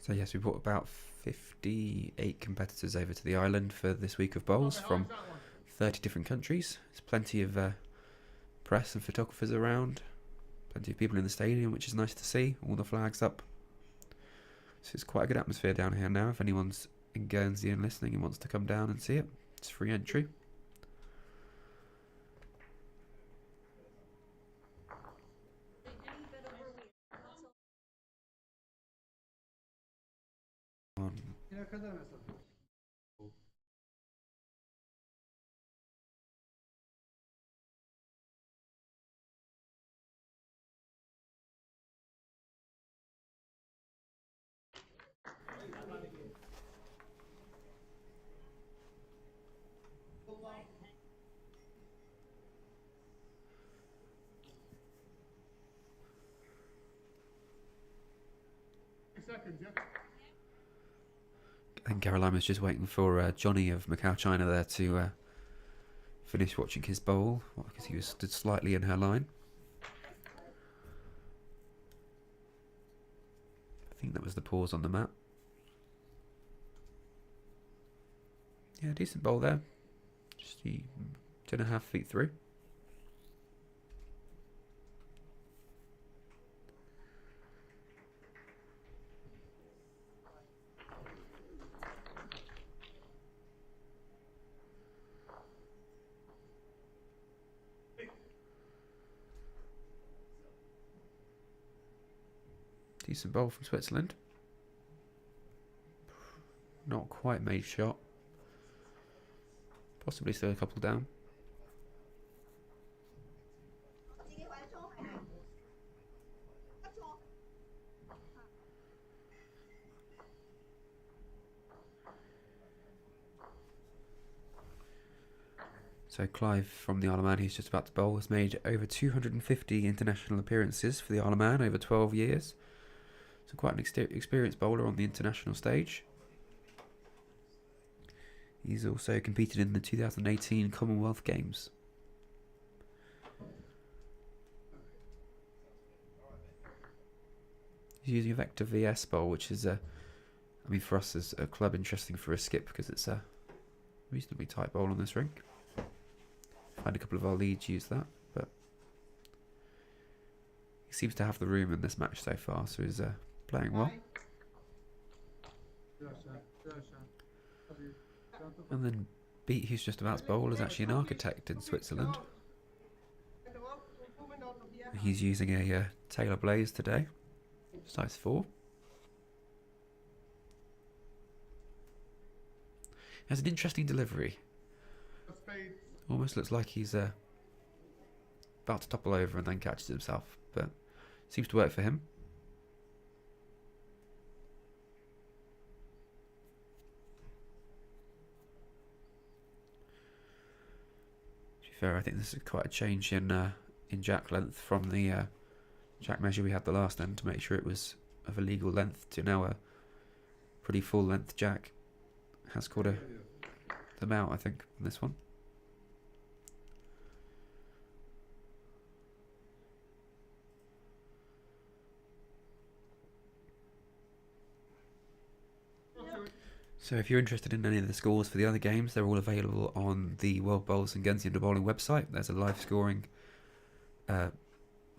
So yes, we brought about 58 competitors over to the island for this week of bowls from 30 different countries. There's plenty of press and photographers around, plenty of people in the stadium, which is nice to see, all the flags up. So it's quite a good atmosphere down here now. If anyone's in Guernsey and listening and wants to come down and see it, it's free entry. Seconds, yeah. And Caroline was just waiting for Johnny of Macau, China there to finish watching his bowl, because he was stood slightly in her line. I think that was the pause on the mat. Yeah, decent bowl there. Just 2.5 feet through. Decent bowl from Switzerland. Not quite made shot. Possibly still a couple down. So Clive from the Isle of Man, who's just about to bowl, has made over 250 international appearances for the Isle of Man over 12 years. So quite an experienced bowler on the international stage. He's also competed in the 2018 Commonwealth Games. He's using a Vector VS bowl, which is I mean, for us as a club, interesting for a skip because it's a reasonably tight bowl on this rink. Find a couple of our leads use that, but he seems to have the room in this match so far, so he's playing well. And then Beat, who's just about to bowl, is actually an architect in Switzerland. He's using a Taylor Blaze today, size 4. Has an interesting delivery. Almost looks like he's about to topple over and then catches himself, but seems to work for him. To be fair, I think this is quite a change in jack length from the jack measure we had the last end to make sure it was of a legal length to now a pretty full length jack. Has caught them out, I think, on this one. So if you're interested in any of the scores for the other games, they're all available on the World Bowls and Guernsey Under Bowling website. There's a live scoring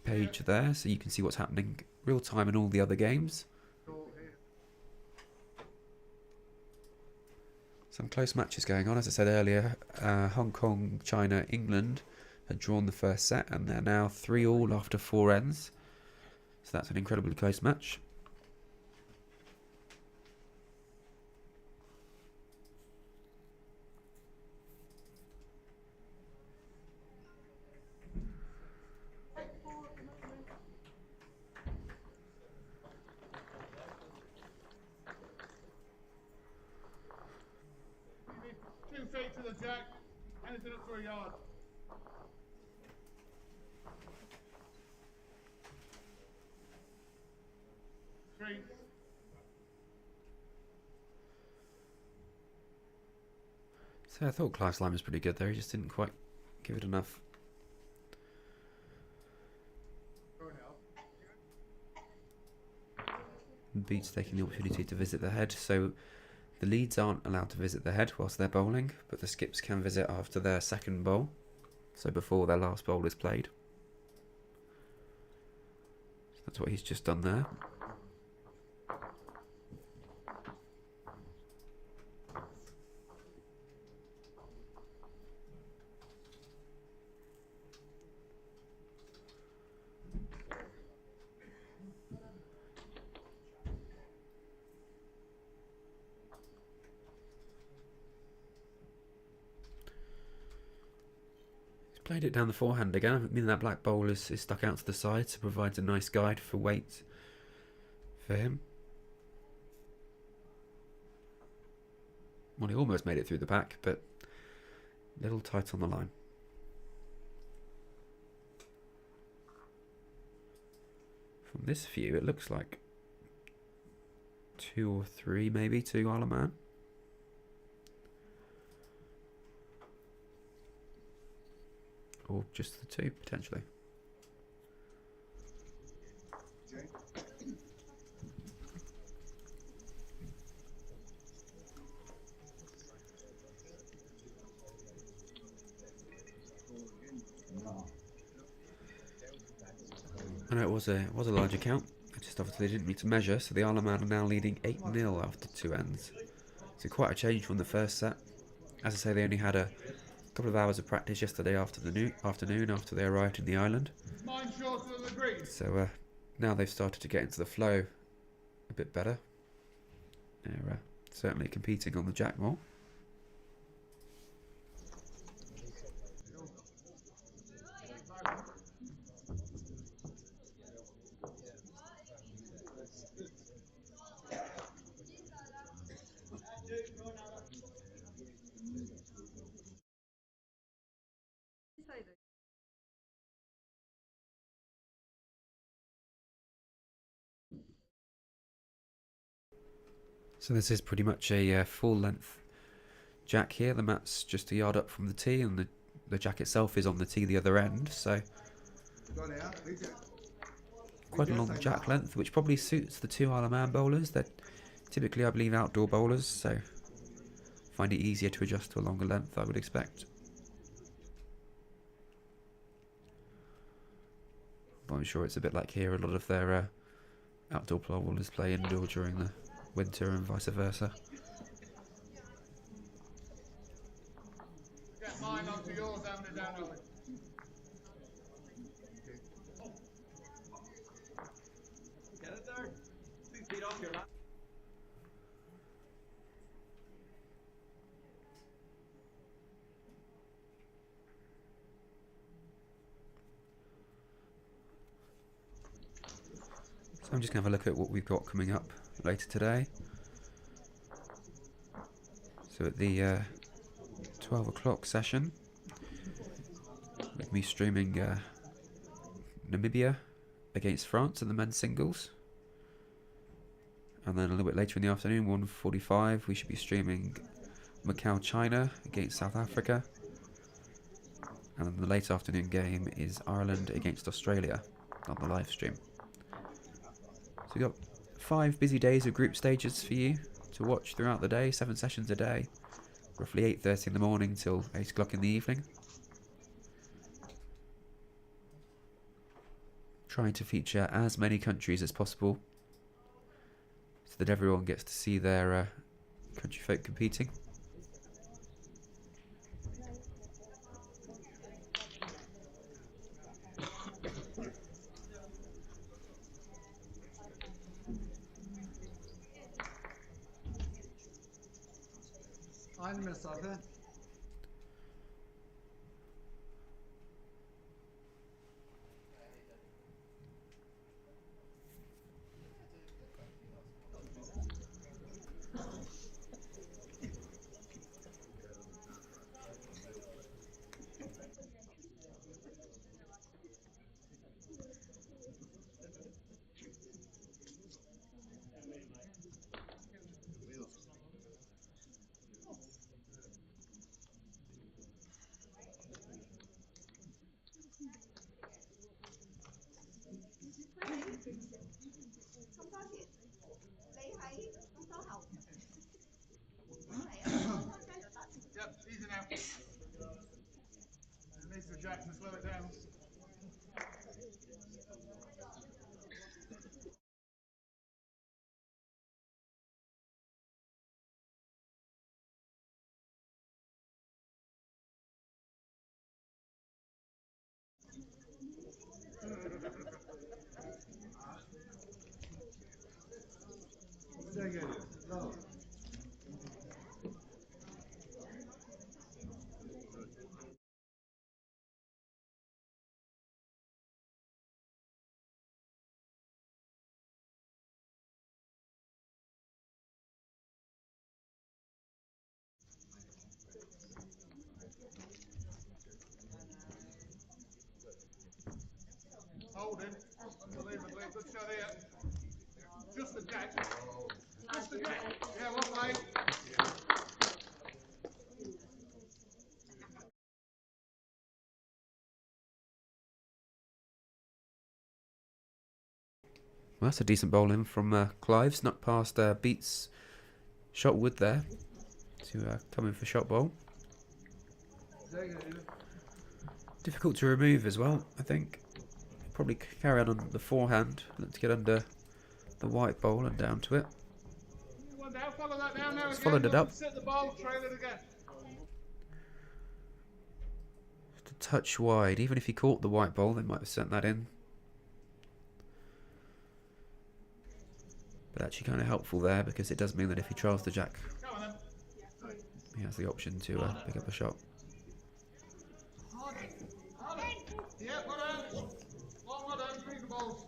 page there, so you can see what's happening real time in all the other games. Some close matches going on. As I said earlier, Hong Kong, China, England had drawn the first set, and they're now 3-3 after 4 ends. So that's an incredibly close match. 2 feet to the jack. Anything up to a yard. Three. So I thought Clive Slime was pretty good there, he just didn't quite give it enough. Going out. Beats taking the opportunity to visit the head, so the leads aren't allowed to visit the head whilst they're bowling, but the skips can visit after their second bowl, so before their last bowl is played. So that's what he's just done there. Played it down the forehand again. I mean, that black bowl is stuck out to the side, so provides a nice guide for weight for him. Well, he almost made it through the back, but a little tight on the line. From this view, it looks like 2 or 3, maybe, to Isle of Man. Or just the 2, potentially. I know it was a large account. I just obviously didn't need to measure, so the Isle of Man are now leading 8-0 after 2 ends. So quite a change from the first set. As I say, they only had a couple of hours of practice yesterday afternoon after they arrived in the island. Mine shorter than the green. So now they've started to get into the flow a bit better. They're certainly competing on the jack more. So this is pretty much a full length jack here. The mat's just a yard up from the tee, and the jack itself is on the tee the other end, so quite a long jack length, which probably suits the 2 Isle of Man bowlers. They're typically, I believe, outdoor bowlers, so find it easier to adjust to a longer length, I would expect. But I'm sure it's a bit like here, a lot of their outdoor bowlers play indoor during the winter and vice versa. Get mine onto yours, having it down over. Get it there. 2 feet off your lap. So I'm just going to have a look at what we've got coming up later today. So at the 12 o'clock session, with me streaming Namibia against France in the men's singles. And then a little bit later in the afternoon, 1:45, we should be streaming Macau, China against South Africa. And then the late afternoon game is Ireland against Australia on the live stream. So we've got 5 busy days of group stages for you to watch throughout the day, 7 sessions a day, roughly 8:30 in the morning till 8 o'clock in the evening. Trying to feature as many countries as possible so that everyone gets to see their country folk competing. Aynı mesafe. Yep, easy now. It needs the jack to slow it down. Holding. Unbelievably. Good shot here. Just the jack. Just the jack. Yeah, well played. Well, that's a decent bowling from Clive. Snuck past Beats shot wood there to come in for shot bowl. Difficult to remove as well, I think. Probably carry on the forehand. Look to get under the white bowl and down to it. One down, follow that down now. He's Again. followed it up. Sit the ball, trail it again. Just a touch wide. Even if he caught the white bowl, they might have sent that in. But actually kind of helpful there because it does mean that if he trials the jack, Go on then. he has the option to pick up a shot. Yeah, well done. Well done. Read the balls.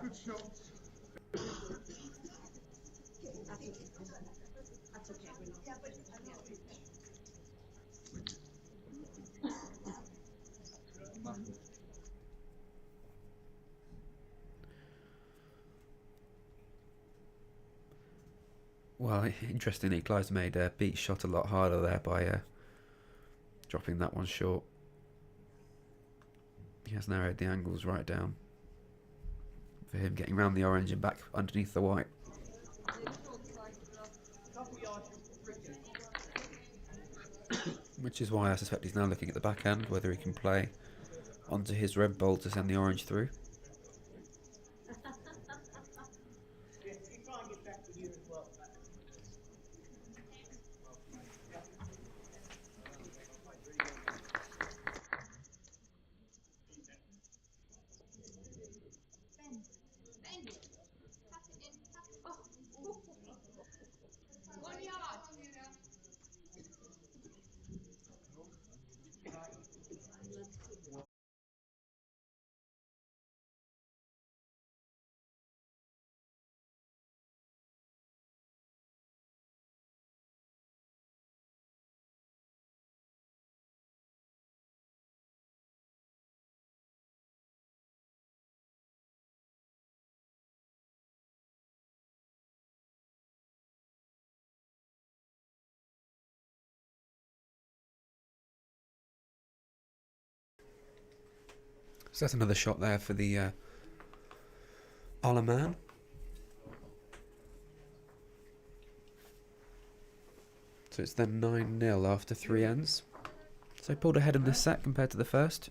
Good shots. That's okay. Well, interestingly, Clive's made Beats shot a lot harder there by dropping that one short. He has narrowed the angles right down for him getting round the orange and back underneath the white. Which is why I suspect he's now looking at the backhand, whether he can play onto his red bowl to send the orange through. So that's another shot there for the Alaman. So it's then 9-0 after 3 ends. So pulled ahead in this set compared to the first.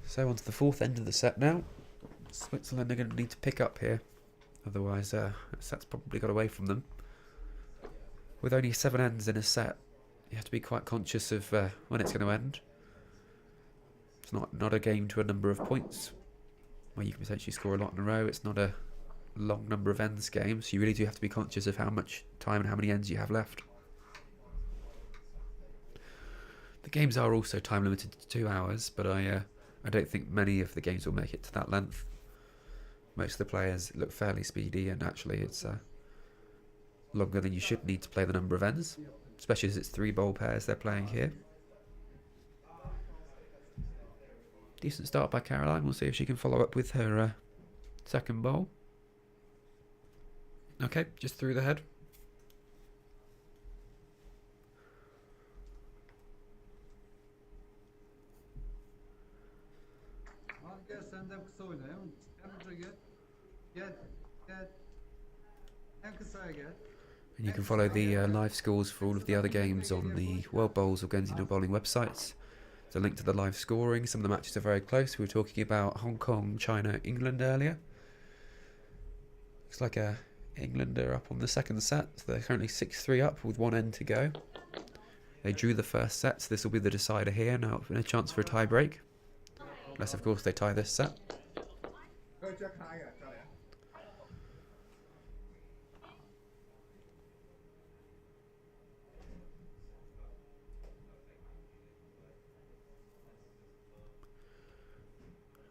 So on to the fourth end of the set now. Switzerland are going to need to pick up here. Otherwise, the set's probably got away from them. With only 7 ends in a set, you have to be quite conscious of when it's going to end. It's not a game to a number of points where you can potentially score a lot in a row. It's not a long number of ends game, so you really do have to be conscious of how much time and how many ends you have left. The games are also time limited to 2 hours, but I don't think many of the games will make it to that length. Most of the players look fairly speedy, and actually it's longer than you should need to play the number of ends, especially as it's 3 bowl pairs they're playing here. Decent start by Caroline. We'll see if she can follow up with her second bowl. Okay, just through the head. And you can follow the live scores for all of the other games on the World Bowls or Guernsey Indoor Bowling websites. There's a link to the live scoring. Some of the matches are very close. We were talking about Hong Kong, China, England earlier. Looks like England are up on the second set. So they're currently 6-3 up with 1 end to go. They drew the first set, so this will be the decider here. Now a chance for a tie break. Unless, of course, they tie this set.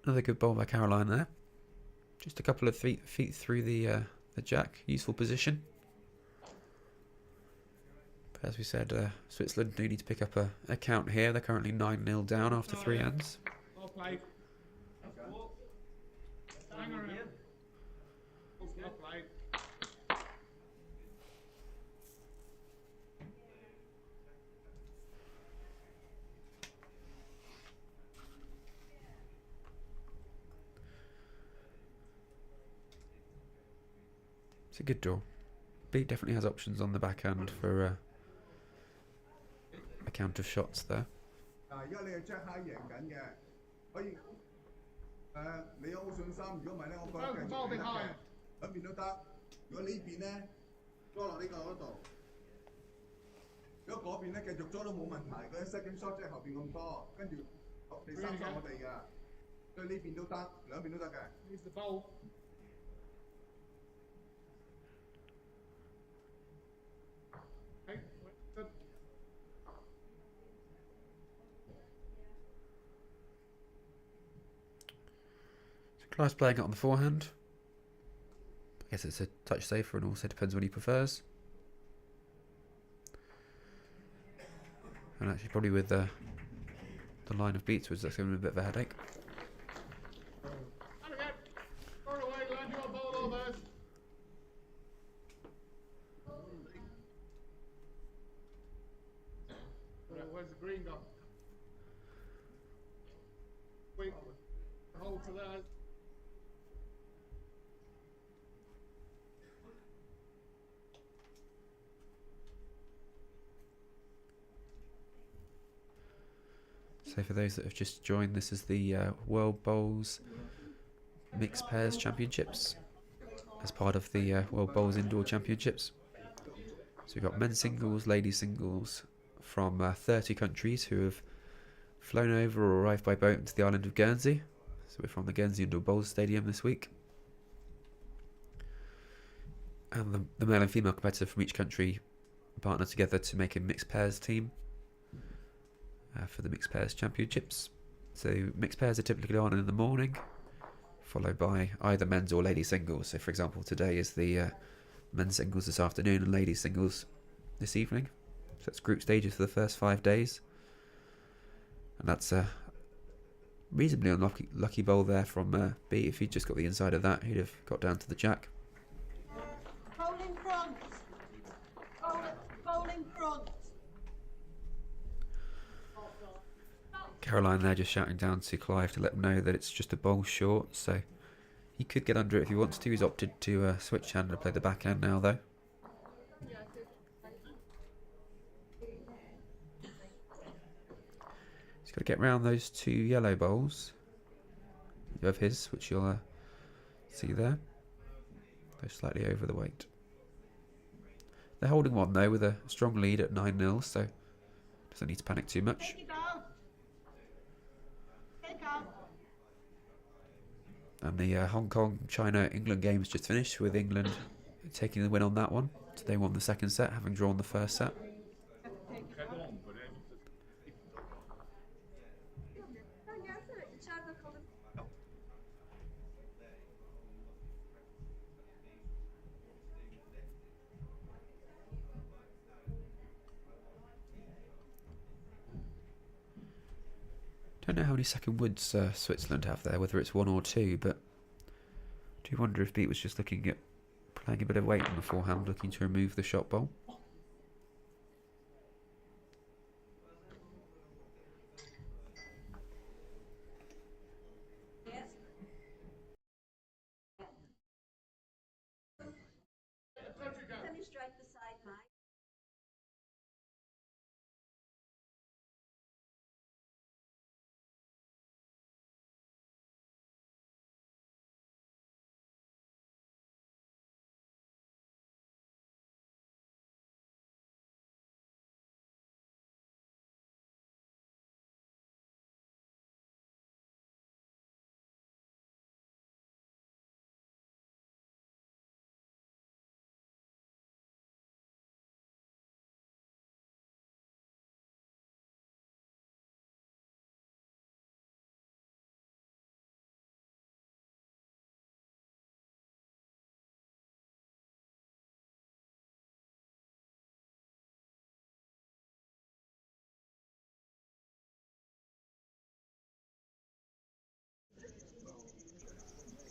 Another good bowl by Caroline there. Just a couple of feet through the jack. Useful position. But as we said, Switzerland do need to pick up a count here. They're currently 9-0 down after 3 ends. Well played. Hang on. Well played. It's a good draw. Beat definitely has options on the backhand for a count of shots there. 而家你係 Jack High 贏緊嘅，可以你有信心。如果唔係咧，我覺得繼續得嘅，兩邊都得。如果呢邊咧裝落呢個嗰度，如果嗰邊咧繼續裝都冇問題。嗰啲 second shot 即係後邊咁多，跟住第三 shot 我哋嘅，所以呢邊都得，兩邊都得嘅。Use the bowl. Okay, good. Clive's playing it on the forehand. I guess it's a touch safer and also depends what he prefers. And actually probably with the line of beats was that's giving him a bit of a headache. And again. Throw it away, land your bowl over. Where's the green gone? Wait, hold to that. So for those that have just joined, this is the World Bowls Mixed Pairs Championships as part of the World Bowls Indoor Championships. So we've got men's singles, ladies singles from 30 countries who have flown over or arrived by boat into the island of Guernsey. So we're from the Guernsey Indoor Bowls Stadium this week. And the male and female competitor from each country partner together to make a mixed pairs team for the Mixed Pairs Championships. So mixed pairs are typically on in the morning, followed by either men's or ladies singles. So for example, today is the men's singles this afternoon and ladies singles this evening. So that's group stages for the first 5 days. And that's a reasonably unlucky bowl there from B. If he'd just got the inside of that, he'd have got down to the jack. Bowl in front. Bowl in front. Caroline there just shouting down to Clive to let him know that it's just a bowl short, so he could get under it if he wants to. He's opted to switch hand and play the backhand now, though. He's got to get round those 2 yellow bowls of his, which you'll see there. They're slightly over the weight. They're holding one, though, with a strong lead at 9-0, so doesn't need to panic too much. Take And the Hong Kong, China, England games just finished with England taking the win on that one. So they won the second set, having drawn the first set. Don't know how many second woods Switzerland have there, whether it's 1 or 2, but I do wonder if Beat was just looking at playing a bit of weight on the forehand, looking to remove the shot ball. Finish right beside mine.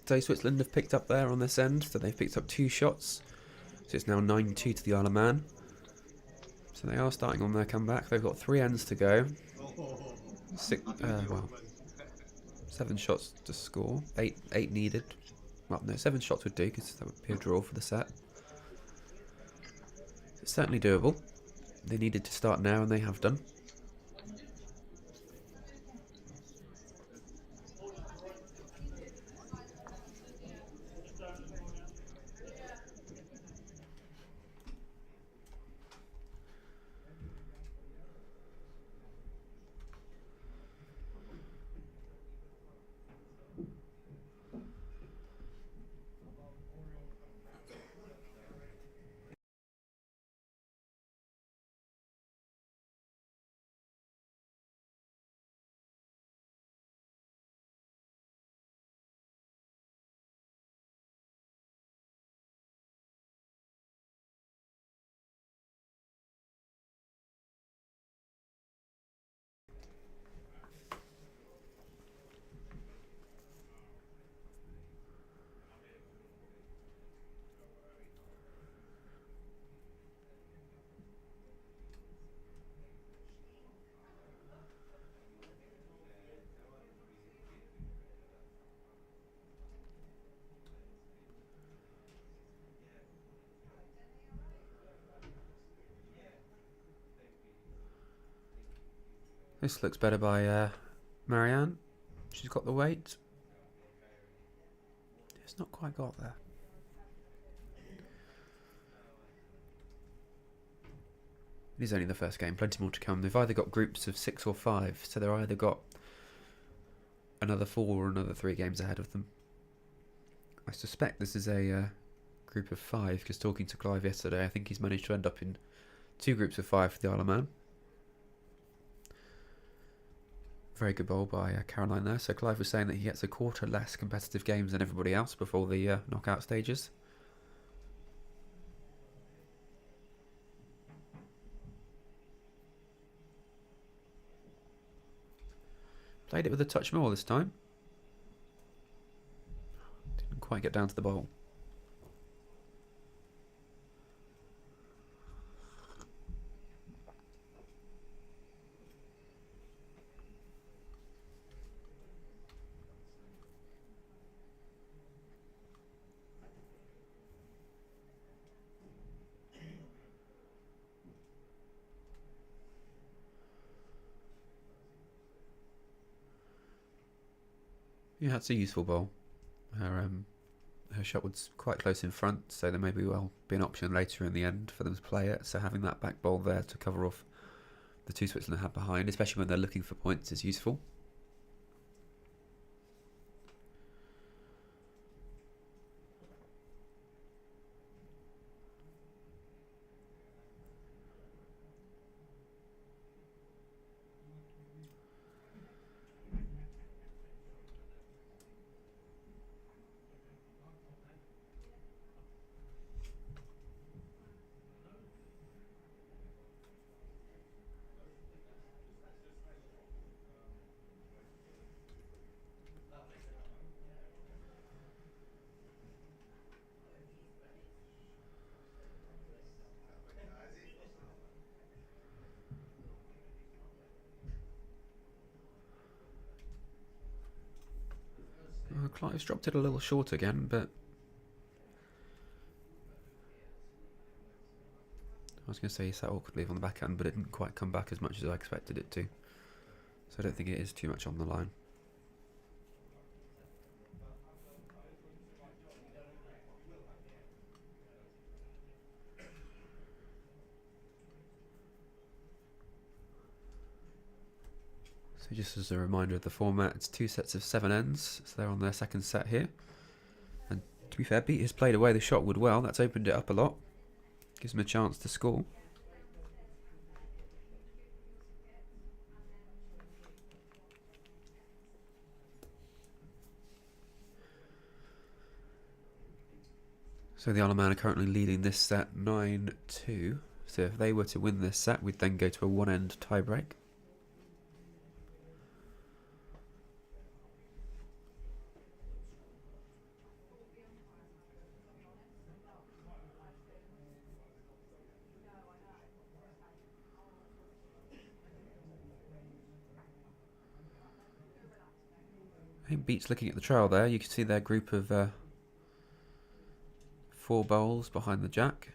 So Switzerland have picked up there on this end, so they've picked up 2 shots. So it's now 9-2 to the Isle of Man. So they are starting on their comeback. They've got 3 ends to go. 7 shots to score. 8 needed. Well, no, 7 shots would do, because that would be a draw for the set. It's certainly doable. They needed to start now, and they have done. This looks better by Marianne. She's got the weight. It's not quite got there. It is only the first game, plenty more to come. They've either got groups of 6 or 5, so they've either got another 4 or another 3 games ahead of them. I suspect this is a group of 5, because talking to Clive yesterday, I think he's managed to end up in 2 groups of 5 for the Isle of Man. Very good bowl by Caroline there. So Clive was saying that he gets a quarter less competitive games than everybody else before the knockout stages. Played it with a touch more this time. Didn't quite get down to the bowl. Yeah, that's a useful bowl. Her shot was quite close in front, so there may well be an option later in the end for them to play it. So having that back bowl there to cover off the 2 Switzerland had behind, especially when they're looking for points, is useful. Clive's dropped it a little short again, but I was going to say he sat awkwardly on the backhand, but it didn't quite come back as much as I expected it to. So I don't think it is too much on the line. So just as a reminder of the format, it's 2 sets of 7 ends, so they're on their second set here. And to be fair, Beat has played away the shot wood well, that's opened it up a lot. Gives him a chance to score. So the Isle of Man are currently leading this set 9-2. So if they were to win this set, we'd then go to a one-end tiebreak. I think Beat's looking at the trail there. You can see their group of 4 bowls behind the jack.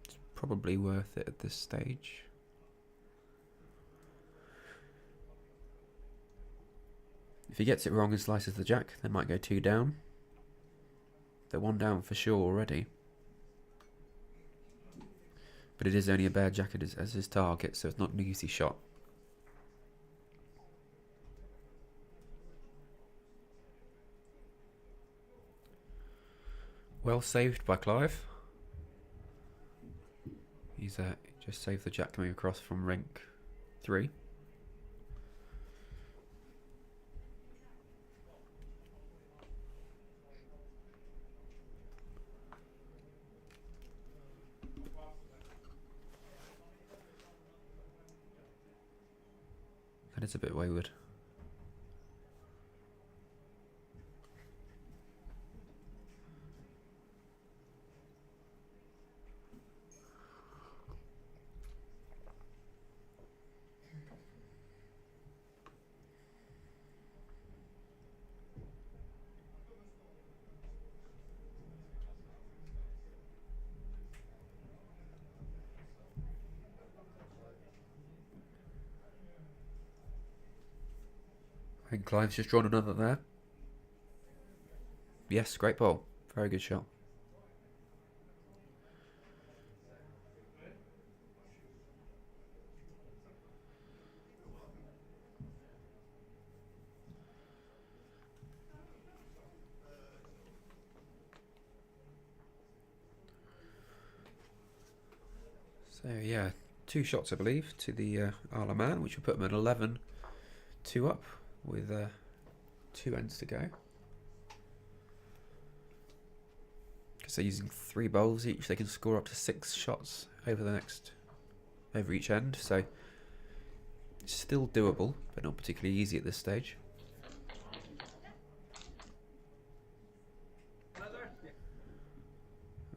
It's probably worth it at this stage. If he gets it wrong and slices the jack, they might go 2 down. They're 1 down for sure already. But it is only a bare jack as his target, so it's not an easy shot. Well saved by Clive. He's just saved the jack coming across from rink 3. That is a bit wayward. I think Clive's just drawn another there. Yes, great ball. Very good shot. So yeah, 2 shots I believe to the Isle of Man, which will put them at 11-2 up with 2 ends to go. Because they're using 3 bowls each, they can score up to 6 shots over each end. So it's still doable, but not particularly easy at this stage.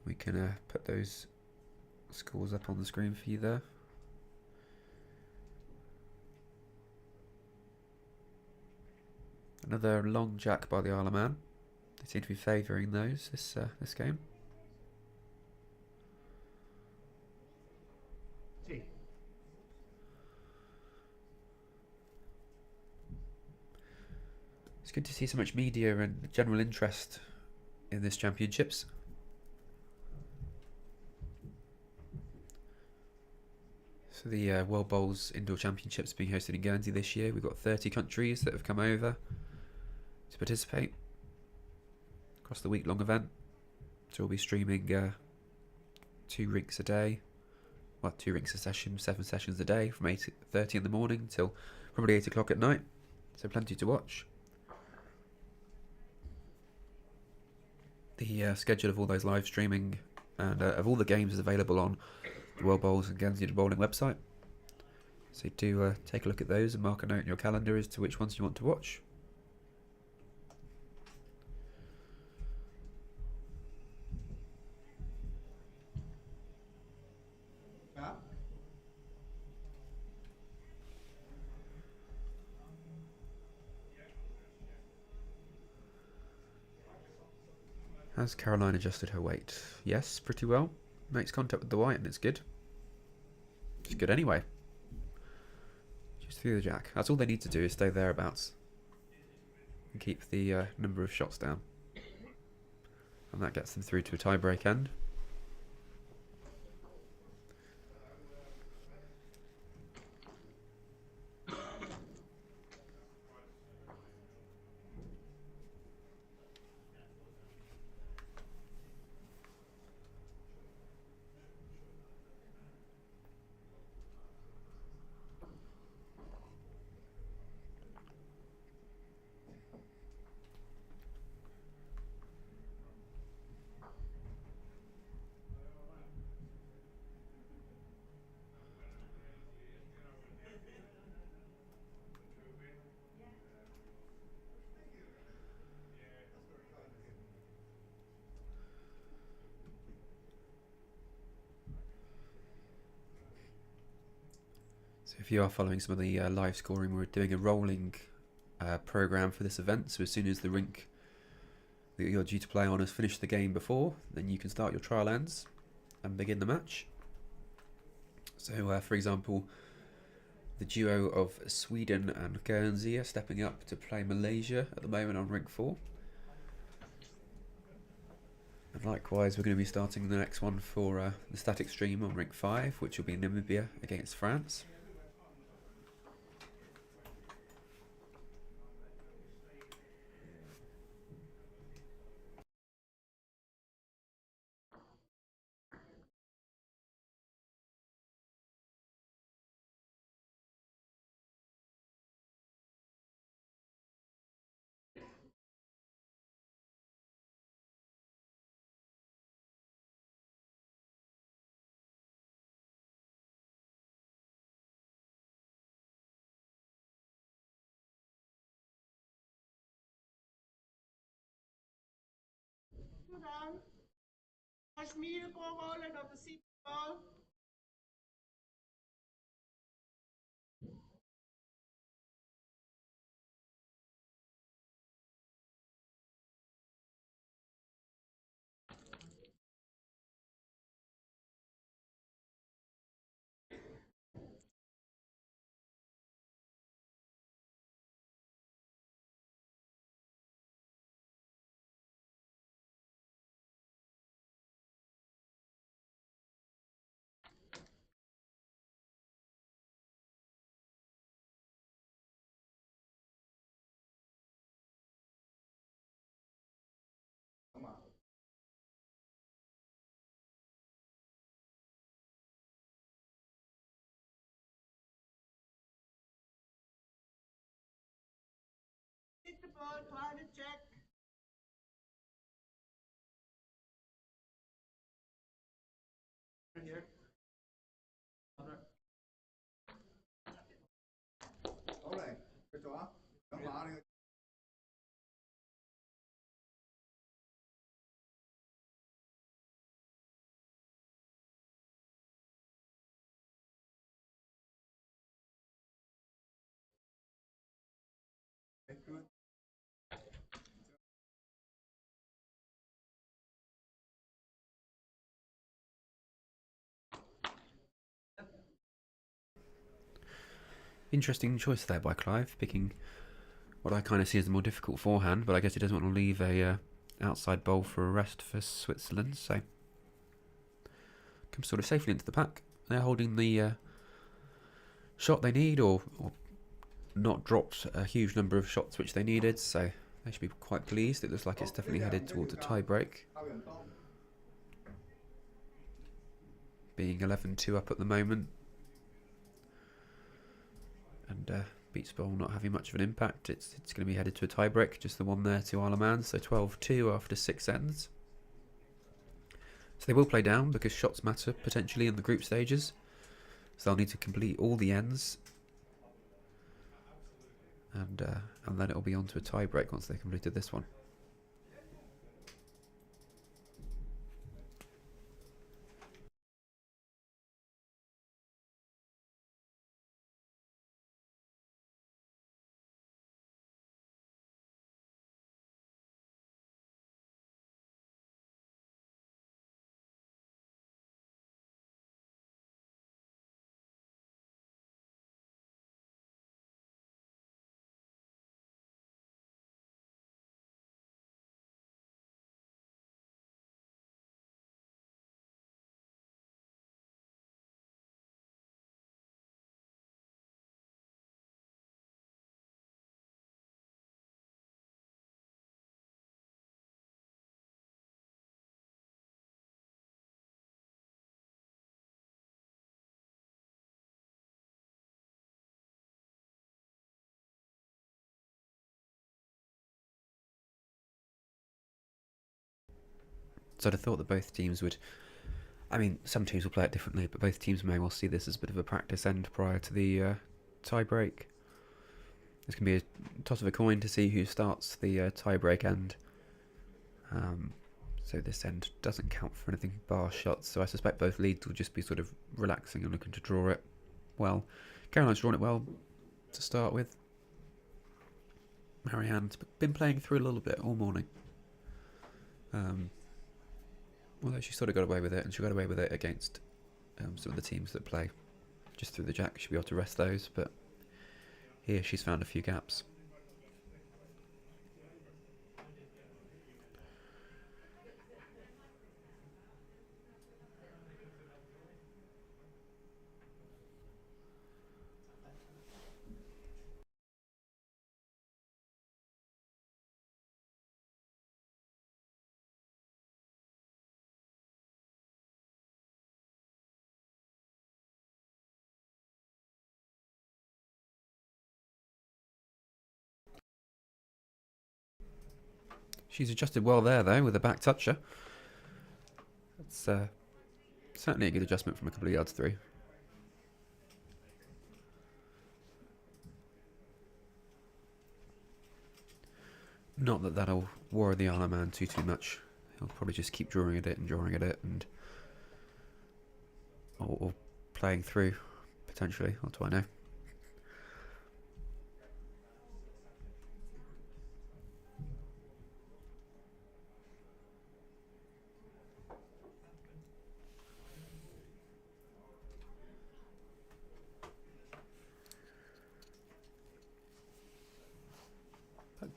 We can put those scores up on the screen for you there. Another long jack by the Isle of Man. They seem to be favouring those this game. It's good to see so much media and general interest in this championships. So the World Bowls Indoor Championships being hosted in Guernsey this year. We've got 30 countries that have come over to participate across the week-long event. So we'll be streaming 2 rinks a day. Well, 2 rinks a session, 7 sessions a day from 8:30 in the morning till probably 8 o'clock at night. So plenty to watch. The schedule of all those live streaming and of all the games is available on the World Bowls and Guernsey Bowling website. So do take a look at those and mark a note in your calendar as to which ones you want to watch. Has Caroline adjusted her weight? Yes, pretty well. Makes contact with the white and it's good. It's good anyway. Just through the jack. That's all they need to do is stay thereabouts. And keep the number of shots down. And that gets them through to a tie-break end. So if you are following some of the live scoring, we're doing a rolling program for this event. So as soon as the rink that you're due to play on has finished the game before, then you can start your trial ends and begin the match. So for example, the duo of Sweden and Guernsey are stepping up to play Malaysia at the moment on rink 4. And likewise, we're going to be starting the next one for the static stream on rink 5, which will be Namibia against France. Gedaan. Als mieren kon rollen op de ziekenbal. Ziekenbal, kleine check. Here. All right, good job. Come on. Good. Interesting choice there by Clive, picking what I kind of see as the more difficult forehand, but I guess he doesn't want to leave a outside bowl for a rest for Switzerland, so comes sort of safely into the pack. They're holding the shot they need, or not dropped a huge number of shots which they needed, so they should be quite pleased. It looks like it's definitely headed towards a tie break, being 11-2 up at the moment. And Beats Bowl not having much of an impact. It's going to be headed to a tie-break, just the one there to Isle of Man, so 12-2 after 6 ends. So they will play down because shots matter potentially in the group stages. So they'll need to complete all the ends. And then it'll be on to a tie-break once they completed this one. So I'd have thought that both teams would. I mean, some teams will play it differently, but both teams may well see this as a bit of a practice end prior to the tie break. This can be a toss of a coin to see who starts the tie break end. So this end doesn't count for anything bar shots, so I suspect both leads will just be sort of relaxing and looking to draw it well. Caroline's drawn it well to start with. Marianne's been playing through a little bit all morning. Although she sort of got away with it, and she got away with it against some of the teams that play just through the jack. She'll be able to rest those, but here she's found a few gaps. She's adjusted well there, though, with a back toucher. That's certainly a good adjustment from a couple of yards through. Not that that'll worry the Isle of Man too much. He'll probably just keep drawing at it and drawing at it, and or playing through potentially. What do I know?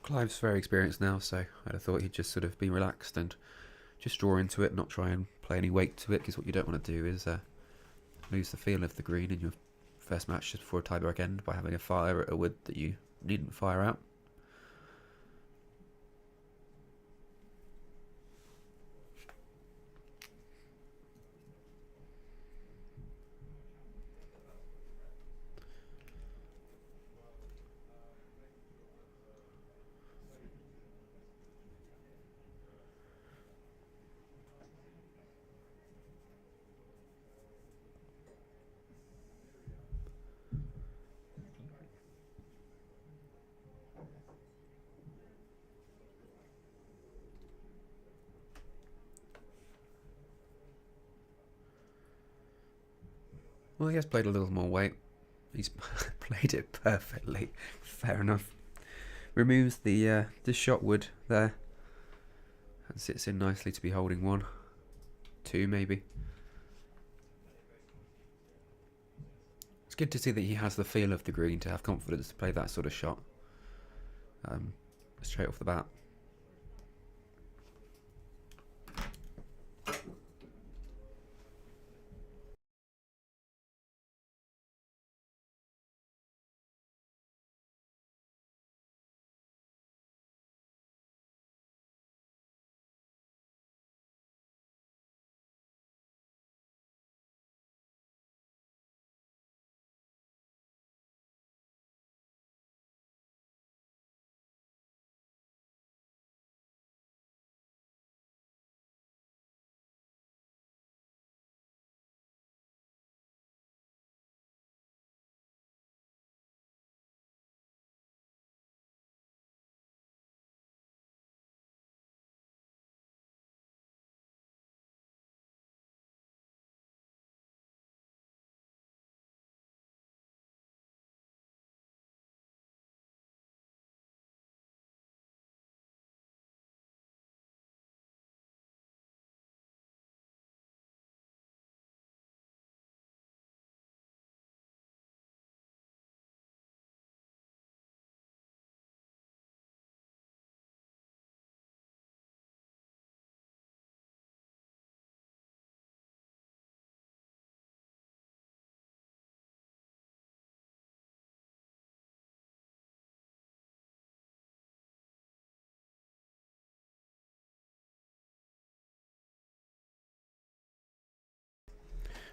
Clive's very experienced now, so I'd have thought he'd just sort of be relaxed and just draw into it, not try and play any weight to it, because what you don't want to do is lose the feel of the green in your first match just before a tiebreak end by having a fire at a wood that you needn't fire out. Well, he has played a little more weight. He's played it perfectly. Fair enough. Removes the shot wood there. And sits in nicely to be holding 1. 2 maybe. It's good to see that he has the feel of the green to have confidence to play that sort of shot. Straight off the bat.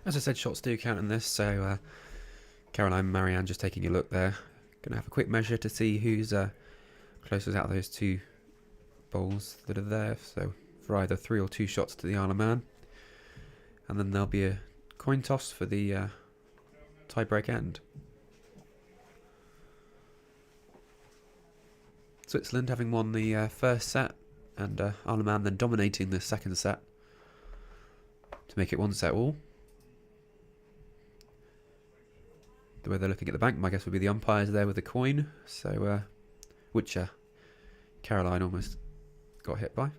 As I said, shots do count in this, so Caroline and Marianne just taking a look there. Going to have a quick measure to see who's closest out of those 2 bowls that are there. So for either 3 or 2 shots to the Isle of Man. And then there'll be a coin toss for the tie-break end. Switzerland having won the first set, and Isle of Man then dominating the second set to make it 1-set all. The way they're looking at the bank, my guess would be the umpires there with the coin, so which Caroline almost got hit by.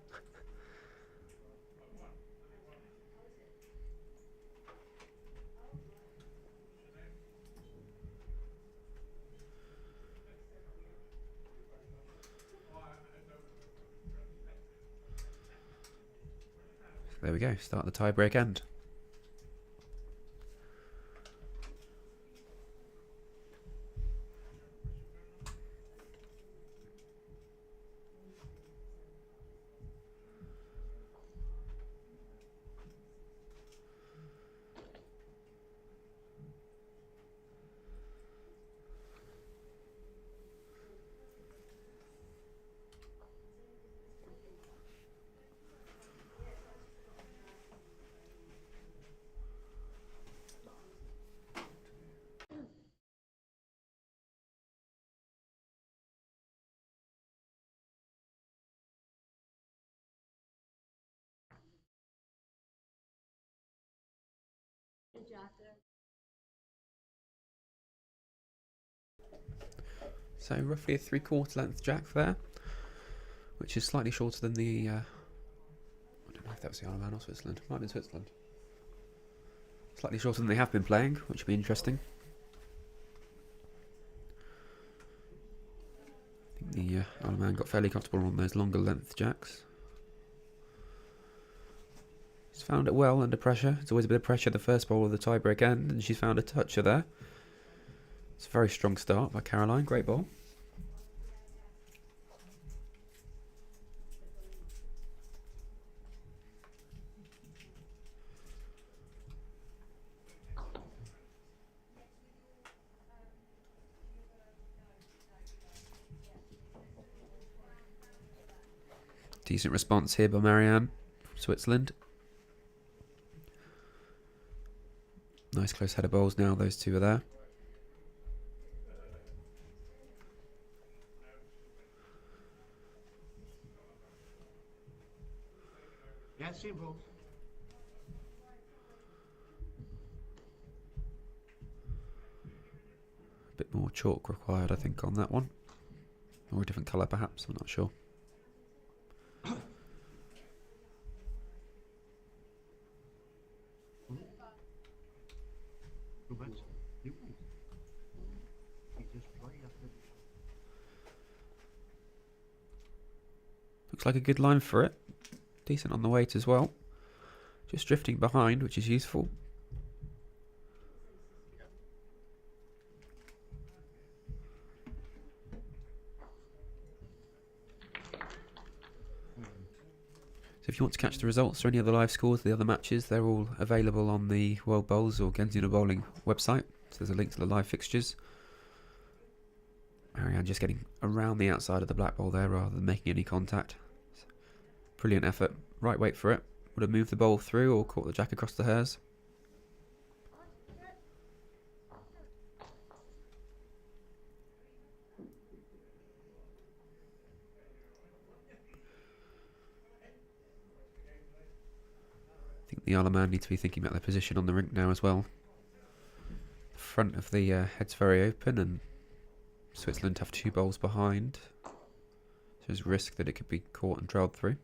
There we go, start the tie-break end. So roughly a 3/4 length jack there, which is slightly shorter than the, I don't know if that was the Isle of Man or Switzerland, might have been Switzerland. Slightly shorter than they have been playing, which will be interesting. I think the Isle of Man got fairly comfortable on those longer length jacks. She's found it well under pressure. It's always a bit of pressure the first bowl of the tie-break end, and she's found a toucher there. It's a very strong start by Caroline. Great ball. Decent response here by Marianne from Switzerland. Nice close header bowls now, those two are there. Yeah, simple. A bit more chalk required, I think, on that one. Or a different colour, perhaps, I'm not sure. Looks like a good line for it. Decent on the weight as well. Just drifting behind, which is useful. So if you want to catch the results or any other live scores of the other matches, they're all available on the World Bowls or Genzina Bowling website. So there's a link to the live fixtures. Marianne just getting around the outside of the black ball there rather than making any contact. Brilliant effort. Right weight for it. Would have moved the bowl through or caught the jack across the hers. I think the Isle of Man need to be thinking about their position on the rink now as well. The front of the head's very open and Switzerland have 2 bowls behind. So there's risk that it could be caught and trailed through.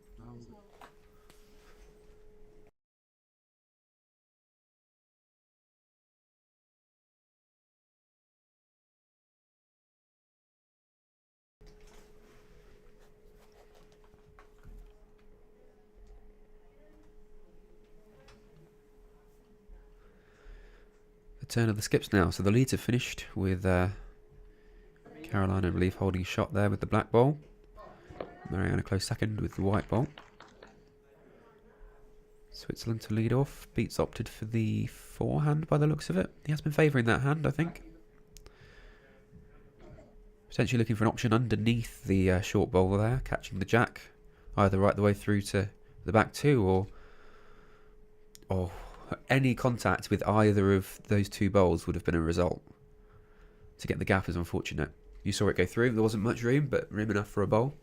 The turn of the skips now. So the leads have finished with Caroline in relief holding shot there with the black ball. Marianne a close second with the white ball. Switzerland to lead off. Beats opted for the forehand by the looks of it. He has been favouring that hand, I think. Potentially looking for an option underneath the short bowler there, catching the jack. Either right the way through to the back two, or any contact with either of those two bowls would have been a result. To get the gap is unfortunate. You saw it go through. There wasn't much room, but room enough for a bowl.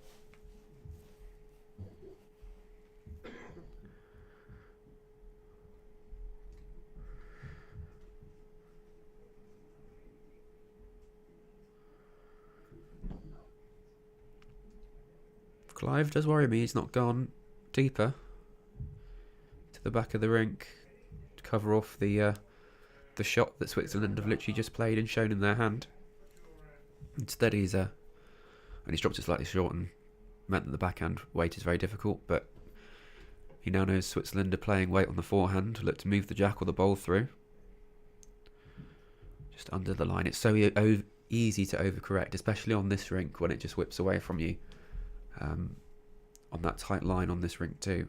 Clive does worry me. He's not gone deeper to the back of the rink to cover off the shot that Switzerland have literally just played and shown in their hand. Instead, he's dropped it slightly short and meant that the backhand weight is very difficult. But he now knows Switzerland are playing weight on the forehand to look to move the jack or the bowl through. Just under the line. It's so easy to overcorrect, especially on this rink when it just whips away from you. On that tight line on this rink too.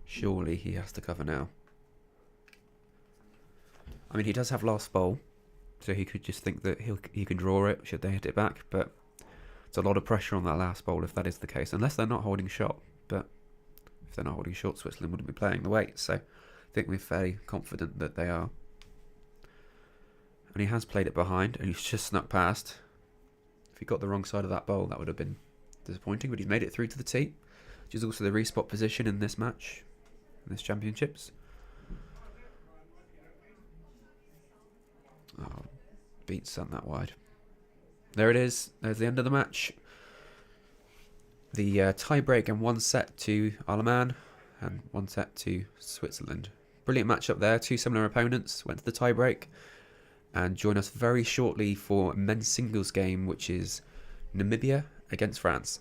Surely he has to cover now. I mean, he does have last bowl, so he could just think that he can draw it should they hit it back, but it's a lot of pressure on that last bowl if that is the case, unless they're not holding shot. But if they're not holding short, Switzerland wouldn't be playing the weight, so I think we're fairly confident that they are. And he has played it behind, and he's just snuck past. If he got the wrong side of that bowl, that would have been disappointing, but he's made it through to the tee, which is also the respot position in this match, in this championships. Oh, beat sent that wide. There it is. There's the end of the match. The tie break and 1 set to Aleman and 1 set to Switzerland. Brilliant match up there. Two similar opponents went to the tie break. And join us very shortly for men's singles game, which is Namibia against France.